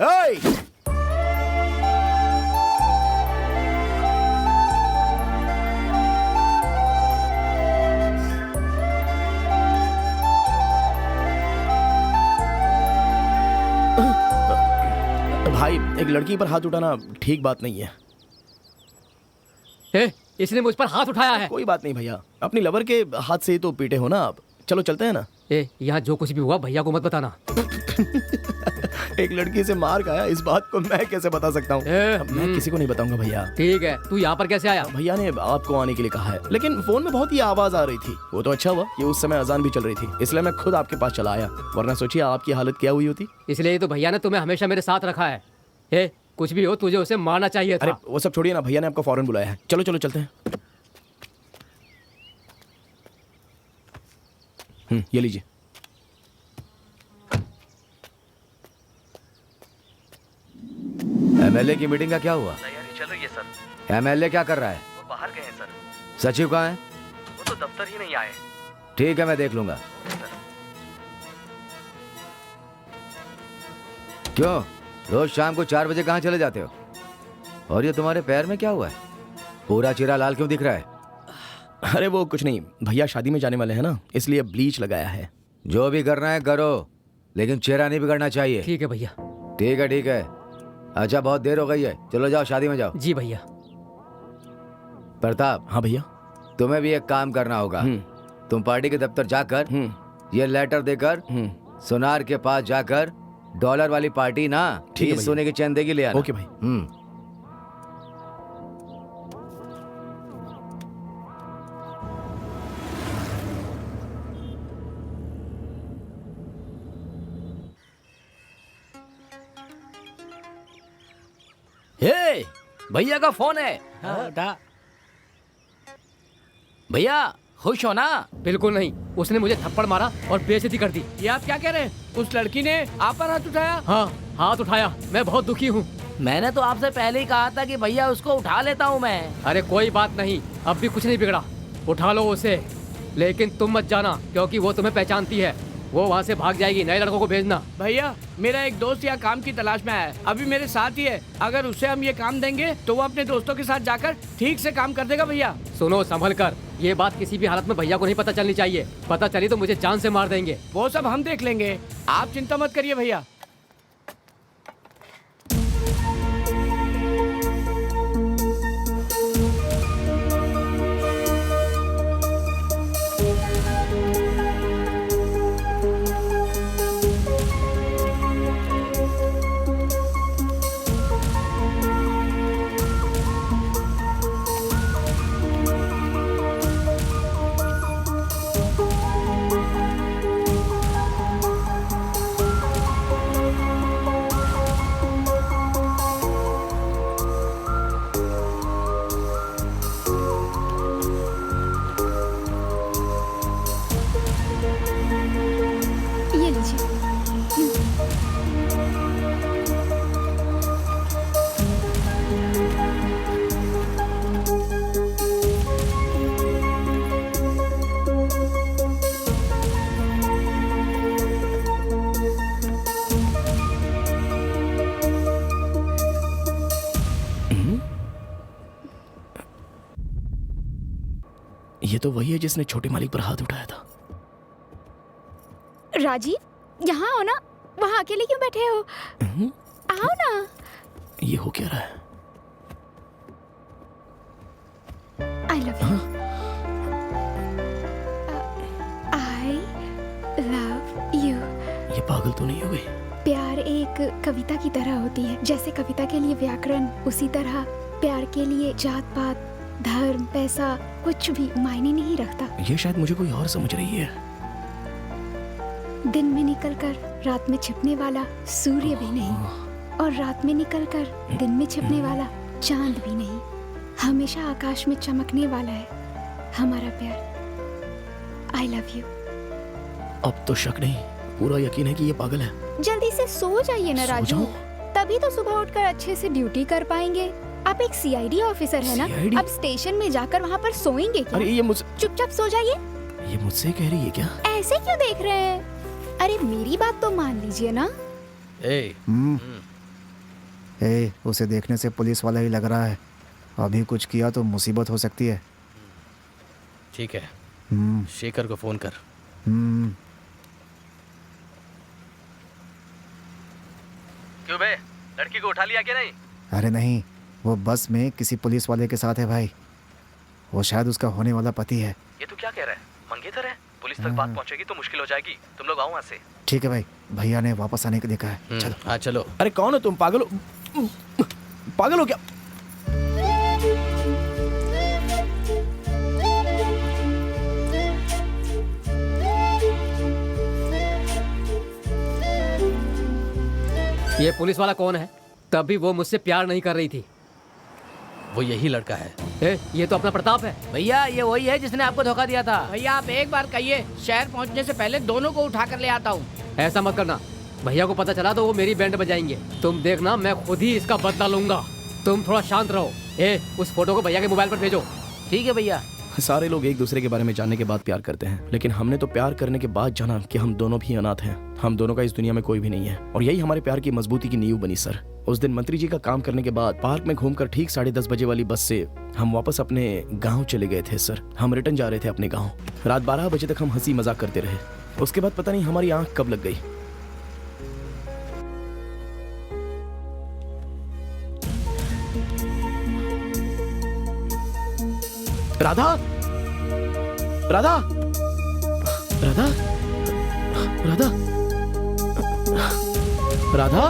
भाई, एक लड़की पर हाथ उठाना ठीक बात नहीं है। इसने मुझ पर हाथ उठाया है। कोई बात नहीं भैया, अपनी लवर के हाथ से ही तो पीटे हो ना आप। चलो चलते हैं ना। यहाँ जो कुछ भी हुआ भैया को मत बताना। एक लड़की से मार खाया, इस बात को मैं कैसे बता सकता हूँ? मैं किसी को नहीं बताऊंगा भैया। ठीक है, तू यहाँ पर कैसे आया? भैया ने आपको आने के लिए कहा है, लेकिन फोन में बहुत ही आवाज आ रही थी। वो तो अच्छा हुआ कि उस समय अजान भी चल रही थी, इसलिए मैं खुद आपके पास चला आया। वरना सोचिए आपकी हालत क्या हुई होती। इसलिए तो भैया ने तुम्हें हमेशा मेरे साथ रखा है। कुछ भी हो, तुझे उसे मारना चाहिए था। अरे वो सब छोड़िए ना, भैया ने आपको फौरन बुलाया है। चलो चलो चलते हैं। ये लीजिए। एमएलए की मीटिंग का क्या हुआ? तैयारी चल रही है सर। एमएलए क्या कर रहा है? वो बाहर गए हैं सर। सचिव कहाँ है? वो तो दफ्तर ही नहीं आए। ठीक है, मैं देख लूंगा। क्यों रोज शाम को 4 बजे कहाँ चले जाते हो? और ये तुम्हारे पैर में क्या हुआ है? पूरा चेहरा लाल क्यों दिख रहा है? अरे वो कुछ नहीं, भैया शादी में जाने वाले हैं ना, इसलिए ब्लीच लगाया है। जो भी करना है करो, लेकिन चेहरा नहीं बिगड़ना चाहिए। ठीक है भैया। ठीक है ठीक है। अच्छा, बहुत देर हो गई है, चलो जाओ शादी में जाओ। जी भैया। प्रताप। हाँ भैया। तुम्हें भी एक काम करना होगा। तुम पार्टी के दफ्तर जाकर ये लेटर देकर सोनार के पास जाकर $1 वाली पार्टी ना, ठीक है, 30 सोने की चैन देगी ले आना। ओके भाई। भैया का फोन है। भैया खुश हो ना? बिल्कुल नहीं, उसने मुझे थप्पड़ मारा और बेइज्जती कर दी। ये आप क्या कह रहे हैं? उस लड़की ने आप पर हाथ उठाया? हाँ, हाथ उठाया। मैं बहुत दुखी हूँ। मैंने तो आपसे पहले ही कहा था कि भैया उसको उठा लेता हूँ मैं। अरे कोई बात नहीं, अब भी कुछ नहीं बिगड़ा। उठा लो उसे, लेकिन तुम मत जाना क्योंकि वो तुम्हें पहचानती है। वो वहाँ से भाग जाएगी। नए लड़कों को भेजना। भैया, मेरा एक दोस्त यहाँ काम की तलाश में आया है, अभी मेरे साथ ही है। अगर उसे हम ये काम देंगे तो वो अपने दोस्तों के साथ जाकर ठीक से काम कर देगा। भैया सुनो, संभल कर। ये बात किसी भी हालत में भैया को नहीं पता चलनी चाहिए। पता चली तो मुझे जान से मार देंगे। वो सब हम देख लेंगे, आप चिंता मत करिए भैया। ये तो वही है जिसने छोटे मालिक पर हाथ उठाया था। राजीव, यहाँ आओ ना। वहाँ अकेले क्यों बैठे हो? आओ ना। ये हो क्या रहा है? I love you. I love you. ये पागल तो नहीं हो गई? प्यार एक कविता की तरह होती है। जैसे कविता के लिए व्याकरण, उसी तरह प्यार के लिए जात पात, धर्म, पैसा कुछ भी मायने नहीं रखता। ये शायद मुझे कोई और समझ रही है। दिन में निकलकर रात में छिपने वाला सूर्य भी नहीं, और रात में निकलकर दिन में छिपने वाला चांद भी नहीं। हमेशा आकाश में चमकने वाला है हमारा प्यार। I love you. अब तो शक नहीं, पूरा यकीन है कि ये पागल है। जल्दी से सो जाइए ना राजू, तभी तो सुबह उठकर अच्छे से ड्यूटी कर पाएंगे। आप एक सीआईडी ऑफिसर है ना, अब स्टेशन में जाकर वहाँ पर सोएंगे क्या? अरे ये मुझसे चुपचाप सो जाइए। ये मुझसे कह रही है क्या? ऐसे क्यों देख रहे हैं? अरे मेरी बात तो मान लीजिए ना। उसे देखने से पुलिस वाला ही लग रहा है। अभी कुछ किया तो मुसीबत हो सकती है। ठीक है, शेखर को फोन कर। क्यों बे, लड़की को उठा लिया क्या नहीं? अरे नहीं, वो बस में किसी पुलिस वाले के साथ है भाई। वो शायद उसका होने वाला पति है। ये तू क्या कह रहा है? मंगेतर है? पुलिस तक बात पहुंचेगी तो मुश्किल हो जाएगी। तुम लोग आओ वहाँ से। ठीक है भाई, भैया ने वापस आने को देखा है। चलो। हाँ चलो। अरे कौन हो तुम? पागल हो? पागल हो क्या? ये पुलिस वाला कौन है? तभी वो मुझसे प्यार नहीं कर रही थी। वो यही लड़का है। ये तो अपना प्रताप है। भैया ये वही है जिसने आपको धोखा दिया था। भैया आप एक बार कहिए, शहर पहुंचने से पहले दोनों को उठा कर ले आता हूँ। ऐसा मत करना, भैया को पता चला तो वो मेरी बैंड बजाएंगे। तुम देखना, मैं खुद ही इसका बदला लूंगा। तुम थोड़ा शांत रहो। उस फोटो को भैया के मोबाइल पर भेजो। ठीक है भैया। सारे लोग एक दूसरे के बारे में जानने के बाद प्यार करते हैं, लेकिन हमने तो प्यार करने के बाद जाना कि हम दोनों भी अनाथ हैं। हम दोनों का इस दुनिया में कोई भी नहीं है, और यही हमारे प्यार की मजबूती की नींव बनी सर। उस दिन मंत्री जी का काम करने के बाद पार्क में घूमकर ठीक 10:30 बजे वाली बस से हम वापस अपने गांव चले गए थे सर। हम रिटर्न जा रहे थे अपने गांव। रात 12 बजे तक हम हंसी मजाक करते रहे। उसके बाद पता नहीं हमारी आंख कब लग गई। राधा, राधा, राधा, राधा, राधा।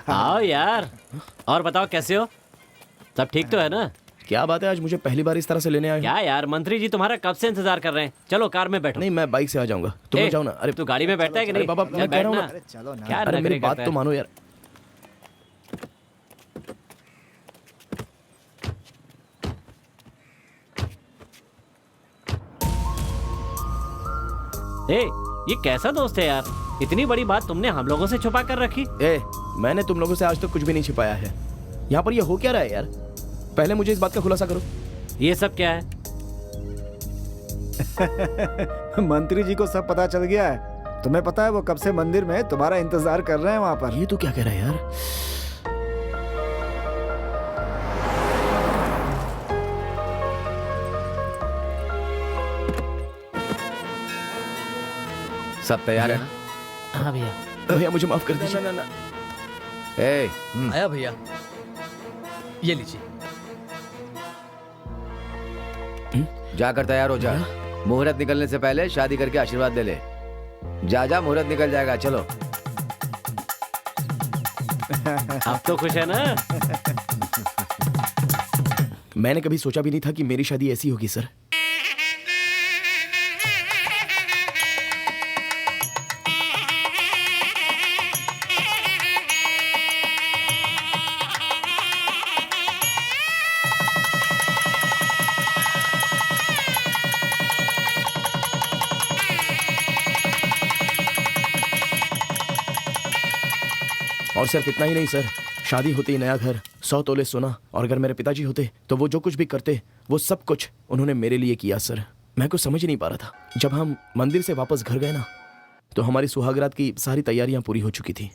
आओ यार, और बताओ कैसे हो? सब ठीक तो है ना? क्या बात है, आज मुझे पहली बार इस तरह से लेने आए? क्या यार, मंत्री जी तुम्हारा कब से इंतजार कर रहे हैं। चलो कार में बैठो। नहीं, मैं बाइक से आ जाऊंगा, तुम लोग जाओ ना। अरे तू गाड़ी में बैठता है कि नहीं? बाबा, मैं कह रहा हूँ ना। चलो ना। क्या अरे मेरी बात तो मानो यार। ये कैसा दोस्त है यार? इतनी बड़ी बात तुमने हम लोगों से छुपा कर रखी। मैंने तुम लोगों से आज तक कुछ भी नहीं छिपाया है। यहाँ पर ये हो क्या रहा है यार? पहले मुझे इस बात का खुलासा करो। ये सब क्या है? मंत्री जी को सब पता चल गया है। तुम्हें पता है वो कब से मंदिर में तुम्हारा इंतजार कर रहे हैं वहाँ पर। ये तो क्या कह रहा है यार? सब तैयार है ना? हाँ भैया। भैया मुझे माफ कर दीजिए। ना। आया भैया, ये लीजिए। जाकर तैयार हो जा। मुहूर्त निकलने से पहले शादी करके आशीर्वाद दे ले। जा जा, मुहूर्त निकल जाएगा। चलो। आप तो खुश है ना? मैंने कभी सोचा भी नहीं था कि मेरी शादी ऐसी होगी सर। और सिर्फ इतना ही नहीं सर, शादी होते ही नया घर, 100 तोले सोना, और अगर मेरे पिताजी होते तो वो जो कुछ भी करते वो सब कुछ उन्होंने मेरे लिए किया सर। मैं कुछ समझ ही नहीं पा रहा था। जब हम मंदिर से वापस घर गए ना तो हमारी सुहागरात की सारी तैयारियां पूरी हो चुकी थी।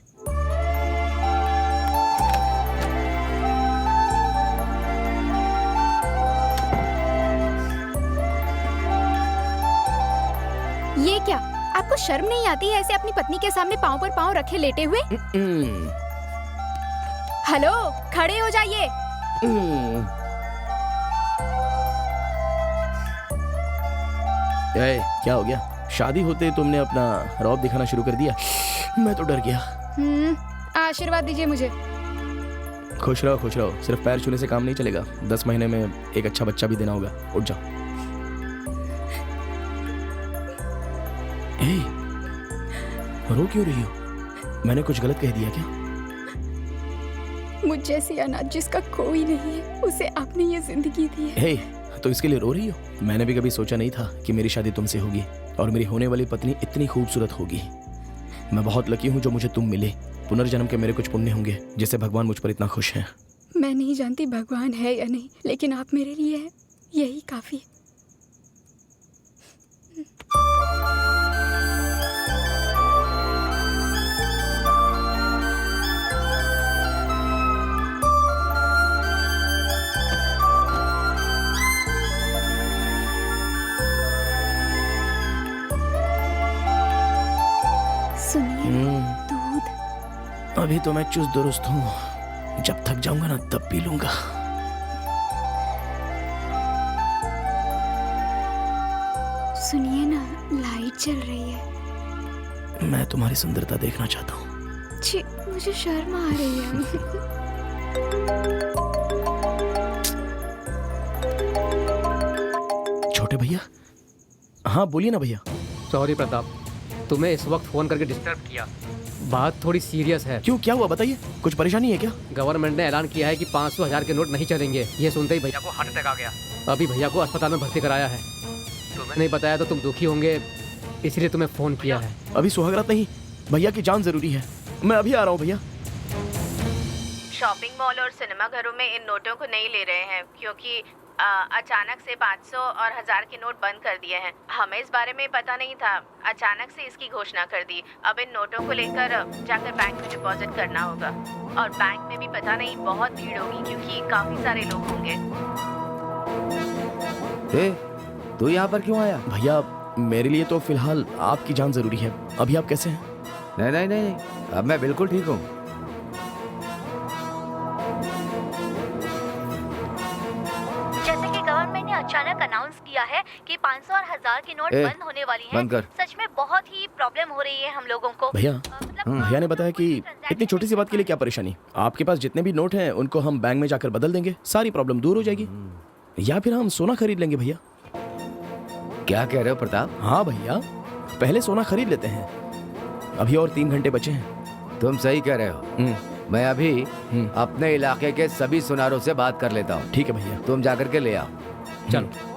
ये क्या, आपको शर्म नहीं आती है ऐसे अपनी पत्नी के सामने पाँव पर पाँव रखे लेटे हुए? हेलो, खड़े हो जाइए। क्या हो गया? शादी होते तुमने अपना रौब दिखाना शुरू कर दिया। मैं तो डर गया। आशीर्वाद दीजिए मुझे। खुश रहो खुश रहो, सिर्फ पैर छूने से काम नहीं चलेगा। 10 महीने में एक अच्छा बच्चा भी देना होगा। उठ जाओ। रो क्यों रही हो? मैंने कुछ गलत कह दिया क्या? मुझ जैसी अनाथ जिसका कोई नहीं है, उसे आपने ये जिंदगी दी है। तो इसके लिए रो रही हो? मैंने भी कभी सोचा नहीं था कि मेरी शादी तुमसे होगी और मेरी होने वाली पत्नी इतनी खूबसूरत होगी। मैं बहुत लकी हूँ जो मुझे तुम मिले। पुनर्जन्म के मेरे कुछ पुण्य होंगे जिससे भगवान मुझ पर इतना खुश है। मैं नहीं जानती भगवान है या नहीं, लेकिन आप मेरे लिए हैं, यही काफी है। दूध। अभी तो मैं चुस्त दुरुस्त हूँ, जब थक जाऊंगा ना तब पी लूंगा। सुनिए ना, लाइट चल रही है। मैं तुम्हारी सुंदरता देखना चाहता हूँ। छी, मुझे शर्म आ रही है। छोटे भैया। हाँ बोलिए ना भैया। सॉरी प्रताप, तुम्हें इस वक्त फोन करके डिस्टर्ब किया। बात थोड़ी सीरियस है। क्यों, क्या हुआ बताइए? कुछ परेशानी है क्या? गवर्नमेंट ने ऐलान किया है कि 500,000 के नोट नहीं चलेंगे। ये सुनते ही भैया को हार्ट अटैक आ गया। अभी भैया को अस्पताल में भर्ती कराया है। तुम्हें नहीं बताया तो तुम दुखी होंगे, इसलिए तुम्हें फोन किया है। अभी सुहागरात नहीं, भैया की जान जरूरी है। मैं अभी आ रहा हूँ भैया। शॉपिंग मॉल और सिनेमा घरों में इन नोटों को नहीं ले रहे हैं क्योंकि अचानक से 500 और 1000 के नोट बंद कर दिए हैं। हमें इस बारे में पता नहीं था, अचानक से इसकी घोषणा कर दी। अब इन नोटों को लेकर जाकर बैंक में डिपॉजिट करना होगा, और बैंक में भी पता नहीं बहुत भीड़ होगी क्योंकि काफी सारे लोग होंगे। तू यहाँ पर क्यों आया? भैया मेरे लिए तो फिलहाल आपकी जान जरूरी है। अभी आप कैसे हैं? नहीं, अब मैं बिल्कुल ठीक हूँ। अचानक अनाउंस किया है कि 500 और 1000 की नोट बंद होने वाली हैं। सच में बहुत ही प्रॉब्लम हो रही है हम लोगों को। भैया भैया ने बताया कि इतनी छोटी सी बात के लिए क्या परेशानी। आपके पास जितने भी नोट हैं उनको हम बैंक में जाकर बदल देंगे, सारी प्रॉब्लम दूर हो जाएगी। या फिर हम सोना खरीद लेंगे भैया। क्या कह रहे हो प्रताप? हाँ भैया, पहले सोना खरीद लेते हैं, अभी और 3 घंटे बचे हैं। तुम सही कह रहे हो। मैं अभी अपने इलाके के सभी सुनारों से बात कर लेता हूँ। ठीक है भैया, तुम जाकर के ले आओ। चलो।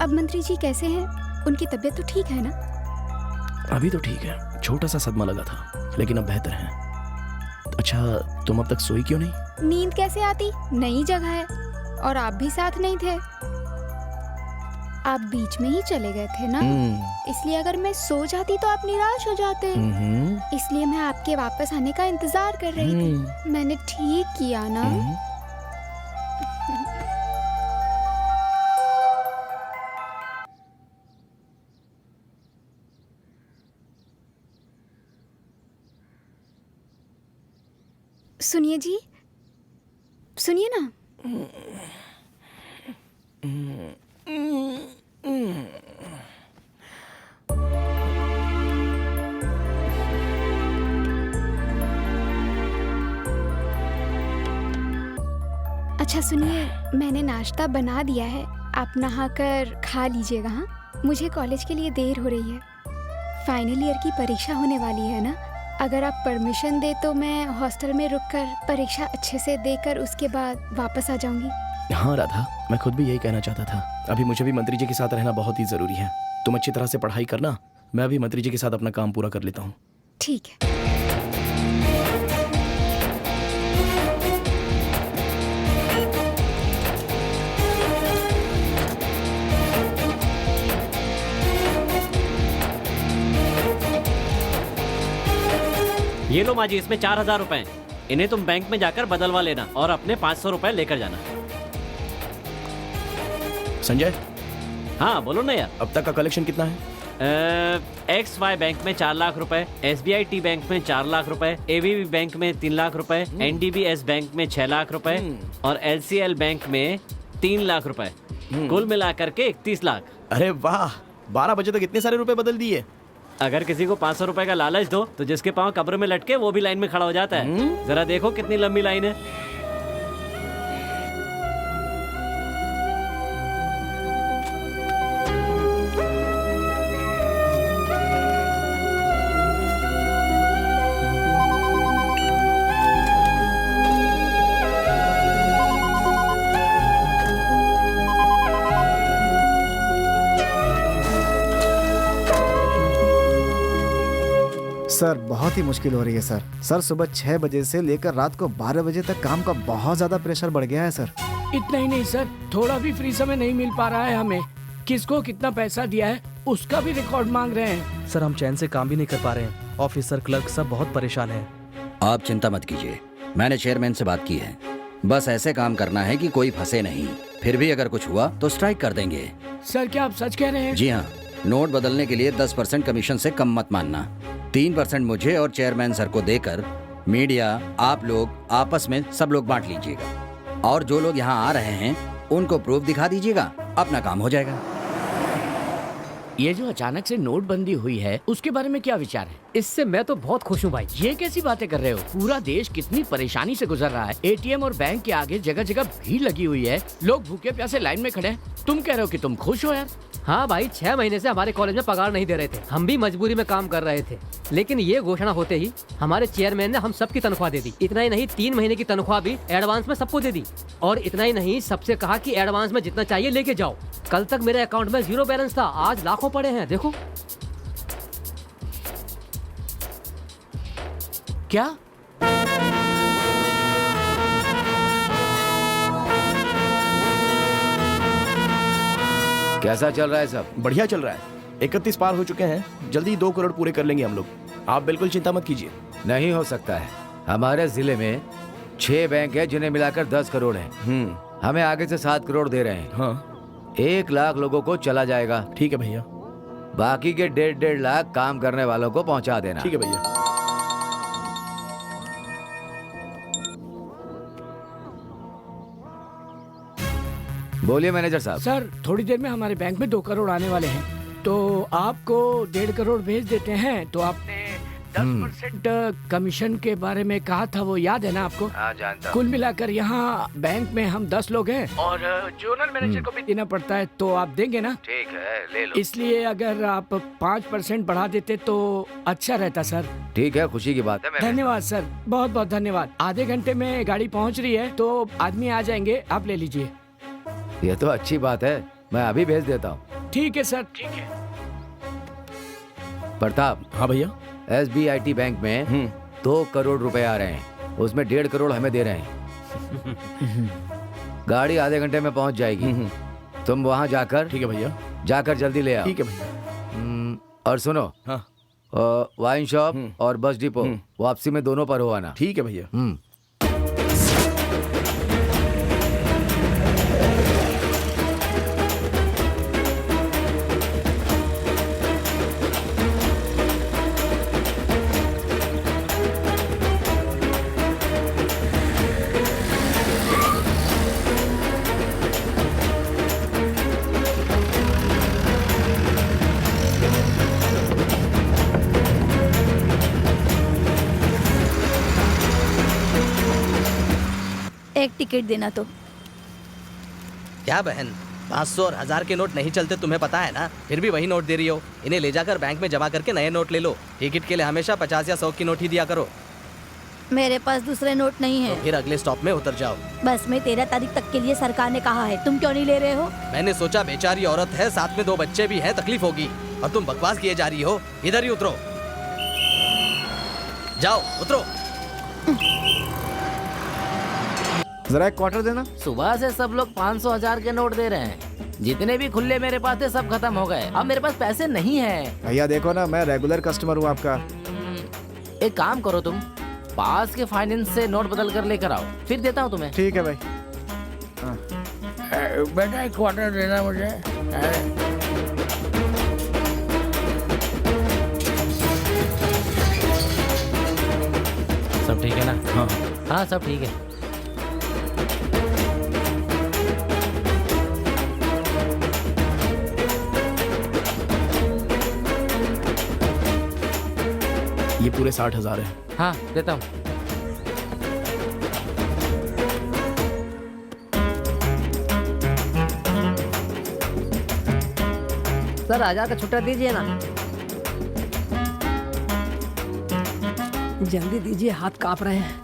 अब मंत्री जी कैसे हैं? उनकी तबीयत तो ठीक है ना? अभी तो ठीक है, छोटा सा सदमा लगा था लेकिन अब बेहतर है। अच्छा, तुम अब तक सोई क्यों नहीं? नींद कैसे आती? नई जगह है और आप भी साथ नहीं थे। आप बीच में ही चले गए थे ना, इसलिए अगर मैं सो जाती तो आप निराश हो जाते। इसलिए मैं आपके वापस आने का इंतजार कर रही थी। मैंने ठीक किया ना? सुनिए जी, सुनिए ना। अच्छा सुनिए, मैंने नाश्ता बना दिया है, आप नहाकर खा लीजिएगा। हाँ, मुझे कॉलेज के लिए देर हो रही है। फाइनल ईयर की परीक्षा होने वाली है ना। अगर आप परमिशन दे तो मैं हॉस्टल में रुककर परीक्षा अच्छे से देकर उसके बाद वापस आ जाऊंगी। हाँ राधा, मैं खुद भी यही कहना चाहता था। अभी मुझे भी मंत्री जी के साथ रहना बहुत ही जरूरी है। तुम अच्छी तरह से पढ़ाई करना, मैं अभी मंत्री जी के साथ अपना काम पूरा कर लेता हूँ। ठीक है। ये लो माँ जी, इसमें 4000 रुपए हैं। इन्हें तुम बैंक में जाकर बदलवा लेना और अपने 500 रुपए लेकर जाना। संजय। हाँ बोलो ना यार। अब तक का कलेक्शन कितना है? XY बैंक में 4 लाख रुपए, SBI T बैंक में 4 लाख रुपए, ABB बैंक में 3 लाख रुपए, NDBS बैंक में 6 लाख रुपए और LCL बैंक में 3 लाख रुपए, कुल मिलाकर के 31 लाख। अरे वाह, 12 बजे तक इतने सारे रुपए बदल दिए। अगर किसी को 500 रुपए का लालच दो तो जिसके पांव कब्र में लटके वो भी लाइन में खड़ा हो जाता है। जरा देखो कितनी लंबी लाइन है। सर बहुत ही मुश्किल हो रही है सर। सर सुबह 6 बजे से लेकर रात को 12 बजे तक काम का बहुत ज्यादा प्रेशर बढ़ गया है सर। इतना ही नहीं सर, थोड़ा भी फ्री समय नहीं मिल पा रहा है हमें। किसको कितना पैसा दिया है उसका भी रिकॉर्ड मांग रहे हैं। सर हम चैन से काम भी नहीं कर पा रहे हैं। ऑफिसर क्लर्क सब बहुत परेशान हैं। आप चिंता मत कीजिए, मैंने चेयरमैन से बात की है। बस ऐसे काम करना है कि कोई फंसे नहीं। फिर भी अगर कुछ हुआ तो स्ट्राइक कर देंगे। सर क्या आप सच कह रहे हैं? जी हाँ, नोट बदलने के लिए 10% कमीशन से कम मत मानना। 3% मुझे और चेयरमैन सर को देकर मीडिया, आप लोग आपस में सब लोग बांट लीजिएगा। और जो लोग यहाँ आ रहे हैं उनको प्रूफ दिखा दीजिएगा, अपना काम हो जाएगा। ये जो अचानक से नोटबंदी हुई है उसके बारे में क्या विचार है? इससे मैं तो बहुत खुश हूँ भाई। ये कैसी बातें कर रहे हो? पूरा देश कितनी परेशानी से गुजर रहा है। ATM और बैंक के आगे जगह जगह भीड़ लगी हुई है, लोग भूखे प्यासे लाइन में खड़े हैं। तुम कह रहे हो कि तुम खुश हो यार? हाँ भाई, 6 महीने से हमारे कॉलेज में पगार नहीं दे रहे थे। हम भी मजबूरी में काम कर रहे थे, लेकिन ये घोषणा होते ही हमारे चेयरमैन ने हम सबकी तनख्वाह दे दी। इतना ही नहीं, 3 महीने की तनख्वाह भी एडवांस में सबको दे दी। और इतना ही नहीं, सबसे कहा कि एडवांस में जितना चाहिए लेके जाओ। कल तक मेरे अकाउंट में 0 बैलेंस था, आज लाखों पड़े हैं। देखो क्या? कैसा चल रहा है सब? बढ़िया चल रहा है। 31 पार हो चुके हैं, जल्दी 2 करोड़ पूरे कर लेंगे हम लोग। आप बिल्कुल चिंता मत कीजिए। नहीं हो सकता है। हमारे जिले में 6 बैंक है जिन्हें मिलाकर 10 करोड़ है। हमें आगे से 7 करोड़ दे रहे हैं। हाँ। 1 लाख लोगों को चला जाएगा। ठीक है भैया। बाकी के 1.5 लाख काम करने वालों को पहुंचा देना। ठीक है भैया। बोलिए मैनेजर साहब। सर थोड़ी देर में हमारे बैंक में 2 करोड़ आने वाले हैं, तो आपको 1.5 करोड़ भेज देते हैं। तो आपने 10% कमीशन के बारे में कहा था, वो याद है ना आपको? हाँ जानता हूं। कुल मिलाकर यहाँ बैंक में हम 10 लोग हैं और जोनल मैनेजर को भी देना पड़ता है, तो आप देंगे ना? ठीक है, ले लो। इसलिए अगर आप 5% बढ़ा देते तो अच्छा रहता सर। ठीक है, खुशी की बात है। धन्यवाद सर, बहुत बहुत धन्यवाद। आधे घंटे में गाड़ी पहुँच रही है, तो आदमी आ जाएंगे, आप ले लीजिए। ये तो अच्छी बात है, मैं अभी भेज देता हूँ। ठीक है सर, ठीक है। प्रताप। हाँ भैया। SBI T बैंक में 2 करोड़ रुपए आ रहे हैं। उसमें 1.5 करोड़ हमें दे रहे हैं। गाड़ी आधे घंटे में पहुंच जाएगी। तुम वहां जाकर, ठीक है भैया, जाकर जल्दी ले आओ। ठीक है भैया। और सुनो, हाँ, वाइन शॉप और बस डिपो वापसी में दोनों पर हो आना। ठीक है भैया। एक टिकट देना तो। क्या बहन, 500 और 1000 के नोट नहीं चलते, तुम्हें पता है ना, फिर भी वही नोट दे रही हो। इन्हें ले जाकर बैंक में जमा करके नए नोट ले लो। टिकट के लिए हमेशा 50 या 100 की नोट ही दिया करो। मेरे पास दूसरे नोट नहीं है। तो फिर अगले स्टॉप में उतर जाओ। बस में 13 तारीख तक के लिए सरकार ने कहा है, तुम क्यों नहीं ले रहे हो? मैंने सोचा बेचारी औरत है, साथ में 2 बच्चे भी हैं, तकलीफ होगी, और तुम बकवास किए जा रही हो। इधर ही उतरो, जाओ उतरो। जरा एक क्वार्टर देना। सुबह से सब लोग 500-1000 के नोट दे रहे हैं। जितने भी खुले मेरे पास थे सब खत्म हो गए। अब मेरे पास पैसे नहीं है। भैया देखो ना, मैं रेगुलर कस्टमर हूँ आपका। एक काम करो, तुम पास के फाइनेंस से नोट बदल कर लेकर आओ, फिर देता हूँ तुम्हें। ठीक है भाई। बेटा एक क्वार्टर देना मुझे। सब ठीक है ना? हाँ हाँ, सब ठीक है। ये पूरे 60,000 है। हाँ देता हूँ। सर 1000 का छुट्टा दीजिए ना। जल्दी दीजिए, हाथ कांप रहे हैं।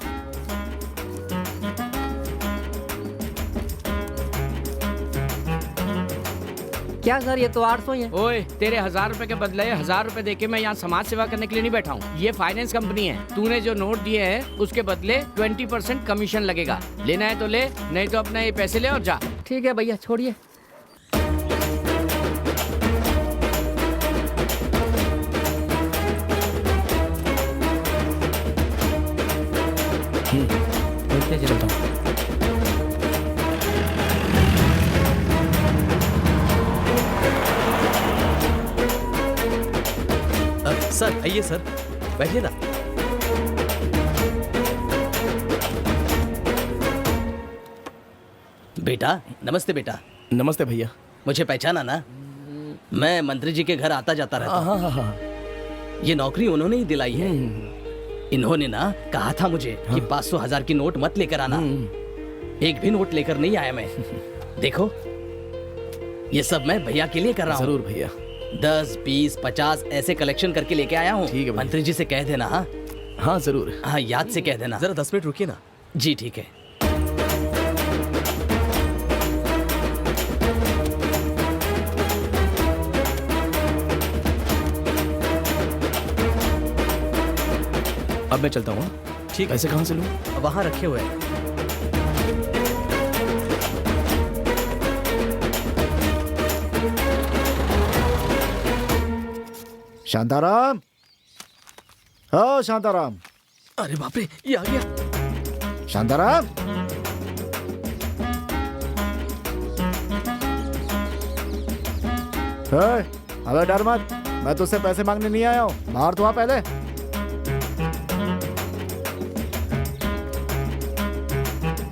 क्या सर, ये तो 800 ही है। ओए, तेरे 1000 रुपए के बदले 1000 रुपए देके मैं यहाँ समाज सेवा करने के लिए नहीं बैठा हूँ। ये फाइनेंस कंपनी है। तूने जो नोट दिए हैं उसके बदले 20% कमीशन लगेगा। लेना है तो ले, नहीं तो अपना ये पैसे ले और जा। ठीक है भैया, छोड़िए। चलता हूँ। सर आइए सर, बैठिए ना। बेटा नमस्ते। बेटा नमस्ते भैया। मुझे पहचाना ना? मैं मंत्री जी के घर आता जाता रहता हूँ। ये नौकरी उन्होंने ही दिलाई है। इन्होंने ना कहा था मुझे कि 500-1000 की नोट मत लेकर आना। एक भी नोट लेकर नहीं आया मैं। देखो ये सब मैं भैया के लिए कर रहा हूँ। जरूर भैया। 10, 20, 50 ऐसे कलेक्शन करके लेके आया हूँ। ठीक है मंत्री जी से कह देना। हाँ हाँ जरूर। हाँ, याद से कह देना। जरा 10 मिनट रुकिए ना। जी ठीक है। अब मैं चलता हूँ। ठीक है। पैसे कहाँ से लूँ? वहाँ रखे हुए हैं। शांताराम, हो शांताराम। अरे बाप रे, ये आ गया। शांताराम, अबे डर मत, मैं तुझसे पैसे मांगने नहीं आया हूँ। बाहर तो आ पहले।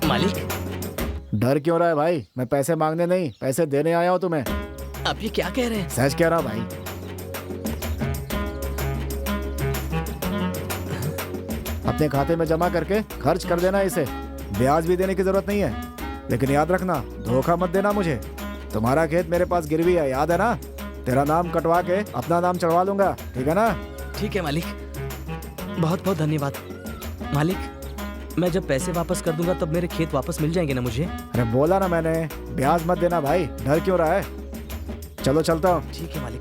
मालिक, डर क्यों रहा है भाई? मैं पैसे मांगने नहीं, पैसे देने आया हूँ तुम्हें। आप ये क्या कह रहे हैं? सच कह रहा हूँ भाई। अपने खाते में जमा करके खर्च कर देना इसे। ब्याज भी देने की जरूरत नहीं है, लेकिन याद रखना धोखा मत देना मुझे। तुम्हारा खेत मेरे पास गिरवी है, याद है ना? तेरा नाम कटवा के अपना नाम चढ़वा लूंगा, ठीक है ना? ठीक है मालिक, बहुत बहुत धन्यवाद। मालिक, मैं जब पैसे वापस कर दूंगा तब मेरे खेत वापस मिल जाएंगे ना मुझे? अरे बोला ना मैंने, ब्याज मत देना भाई। डर क्यों रहा है? चलो चलता हूँ। ठीक है मालिक।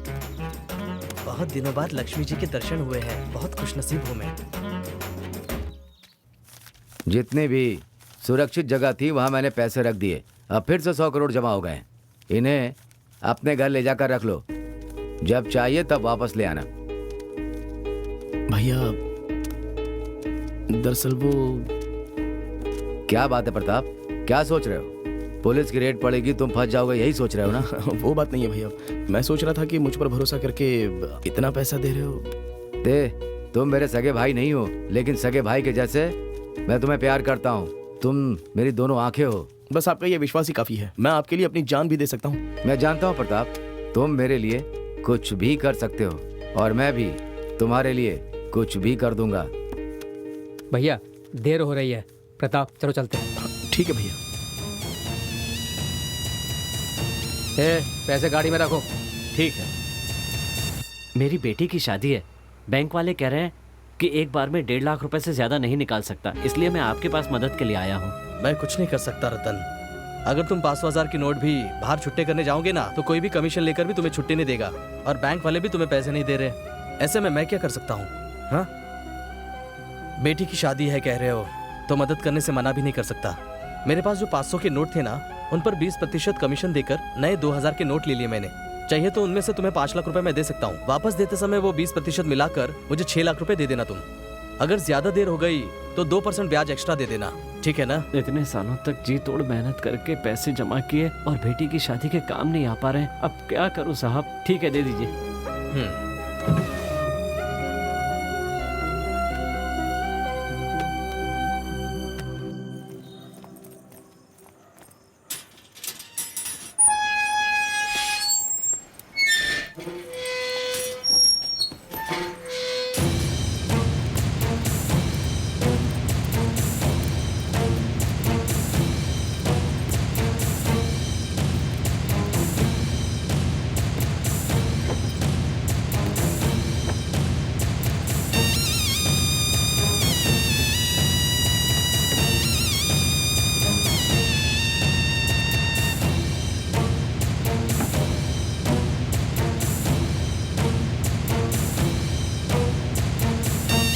बहुत दिनों बाद लक्ष्मी जी के दर्शन हुए हैं। बहुत खुशनसीब हूँ मैं। जितनी भी सुरक्षित जगह थी वहाँ मैंने पैसे रख दिए। अब फिर से 100 करोड़ जमा हो गए। इन्हें अपने घर ले जाकर रख लो, जब चाहिए तब वापस ले आना। भैया दरअसल वो क्या बात है प्रताप, क्या सोच रहे हो? पुलिस की रेड पड़ेगी, तुम फंस जाओगे, यही सोच रहे हो ना? वो बात नहीं है भैया, मैं सोच रहा था कि मुझ पर भरोसा करके इतना पैसा दे रहे हो। तुम मेरे सगे भाई नहीं हो, लेकिन सगे भाई के जैसे मैं तुम्हें प्यार करता हूँ। तुम मेरी दोनों आंखें हो। बस आपका ये विश्वास ही काफी है। मैं आपके लिए अपनी जान भी दे सकता हूँ। मैं जानता हूँ प्रताप, तुम मेरे लिए कुछ भी कर सकते हो और मैं भी तुम्हारे लिए कुछ भी कर दूंगा। भैया देर हो रही है, प्रताप चलो चलते हैं। ठीक है भैया। पैसे गाड़ी में रखो। ठीक है। मेरी बेटी की शादी है, बैंक वाले कह रहे हैं कि एक बार में 1.5 लाख रुपए से ज्यादा नहीं निकाल सकता, इसलिए मैं आपके पास मदद के लिए आया हूँ। मैं कुछ नहीं कर सकता रतन। अगर तुम 500,000 की नोट भी बाहर छुट्टे करने जाओगे ना, तो कोई भी कमीशन लेकर भी तुम्हें छुट्टी नहीं देगा और बैंक वाले भी तुम्हें पैसे नहीं दे रहे। ऐसे में मैं क्या कर सकता हूँ? हाँ, बेटी की शादी है कह रहे हो तो मदद करने से मना भी नहीं कर सकता। मेरे पास जो 500 के नोट थे ना, उन पर 20% कमीशन देकर नए 2,000 के नोट ले लिए मैंने। चाहिए तो उनमें से तुम्हें 5 लाख रुपए मैं दे सकता हूँ। वापस देते समय वो 20% मिलाकर मुझे 6 लाख रुपए दे देना तुम। अगर ज्यादा देर हो गई तो 2% ब्याज एक्स्ट्रा दे देना, ठीक है ना? इतने सालों तक जी तोड़ मेहनत करके पैसे जमा किए और बेटी की शादी के काम नहीं आ पा रहे, अब क्या करूँ साहब? ठीक है, दे दीजिए।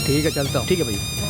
ठीक है चलता हूँ। ठीक है भैया।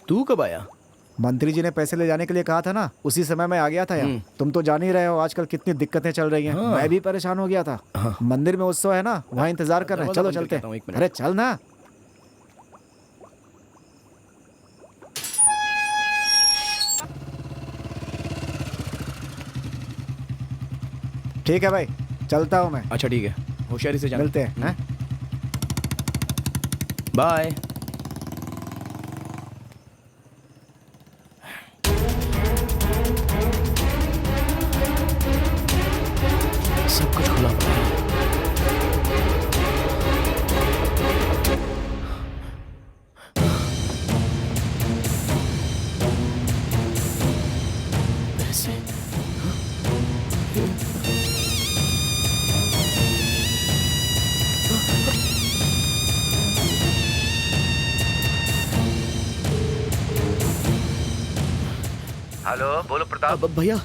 तू कब आया? मंत्री जी ने पैसे ले जाने के लिए कहा था ना, उसी समय मैं आ गया था यहाँ। तुम तो जान ही रहे हो आजकल कितनी दिक्कतें चल रही हैं। हाँ। मैं भी परेशान हो गया था। मंदिर में उत्सव है ना, वहाँ इंतजार कर रहे हैं। चलो चलते हैं। अरे चल ना। ठीक है भाई, चलता हूँ मैं। अच्छा ठीक है, होशियारी से जाना। मिलते हैं। बाय। सब कुछ खुला पड़ा है। पैसे। हेलो, बोलो प्रताप। भैया।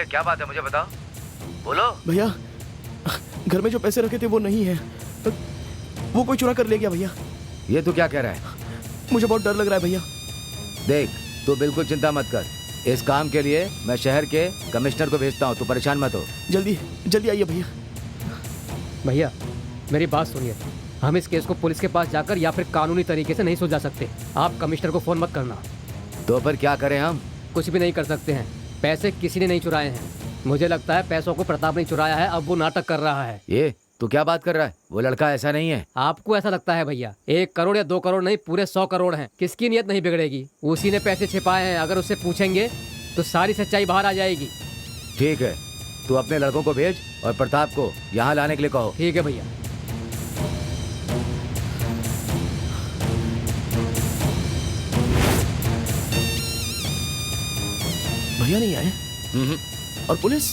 क्या बात है, मुझे बताओ। बोलो भैया, घर में जो पैसे रखे थे वो नहीं है, वो कोई चुरा कर ले गया भैया। ये तू क्या कह रहा है? मुझे बहुत डर लग रहा है भैया। देख, तू बिल्कुल चिंता मत कर। इस काम के लिए मैं शहर के कमिश्नर को भेजता हूँ, तू परेशान मत हो। जल्दी जल्दी आइए भैया। भैया मेरी बात सुनिए, हम इस केस को पुलिस के पास जाकर या फिर कानूनी तरीके से नहीं सुलझा सकते। आप कमिश्नर को फोन मत करना। तो फिर क्या करें हम? कुछ भी नहीं कर सकते हैं। पैसे किसी ने नहीं चुराए हैं। मुझे लगता है पैसों को प्रताप ने चुराया है, अब वो नाटक कर रहा है। तू क्या बात कर रहा है? वो लड़का ऐसा नहीं है। आपको ऐसा लगता है भैया? 1 करोड़ या 2 करोड़ नहीं, पूरे 100 करोड़ हैं। किसकी नीयत नहीं बिगड़ेगी? उसी ने पैसे छिपाए हैं। अगर उससे पूछेंगे तो सारी सच्चाई बाहर आ जाएगी। ठीक है, तू अपने लड़कों को भेज और प्रताप को यहाँ लाने के लिए कहो। ठीक है भैया। भैया नहीं आए? और पुलिस?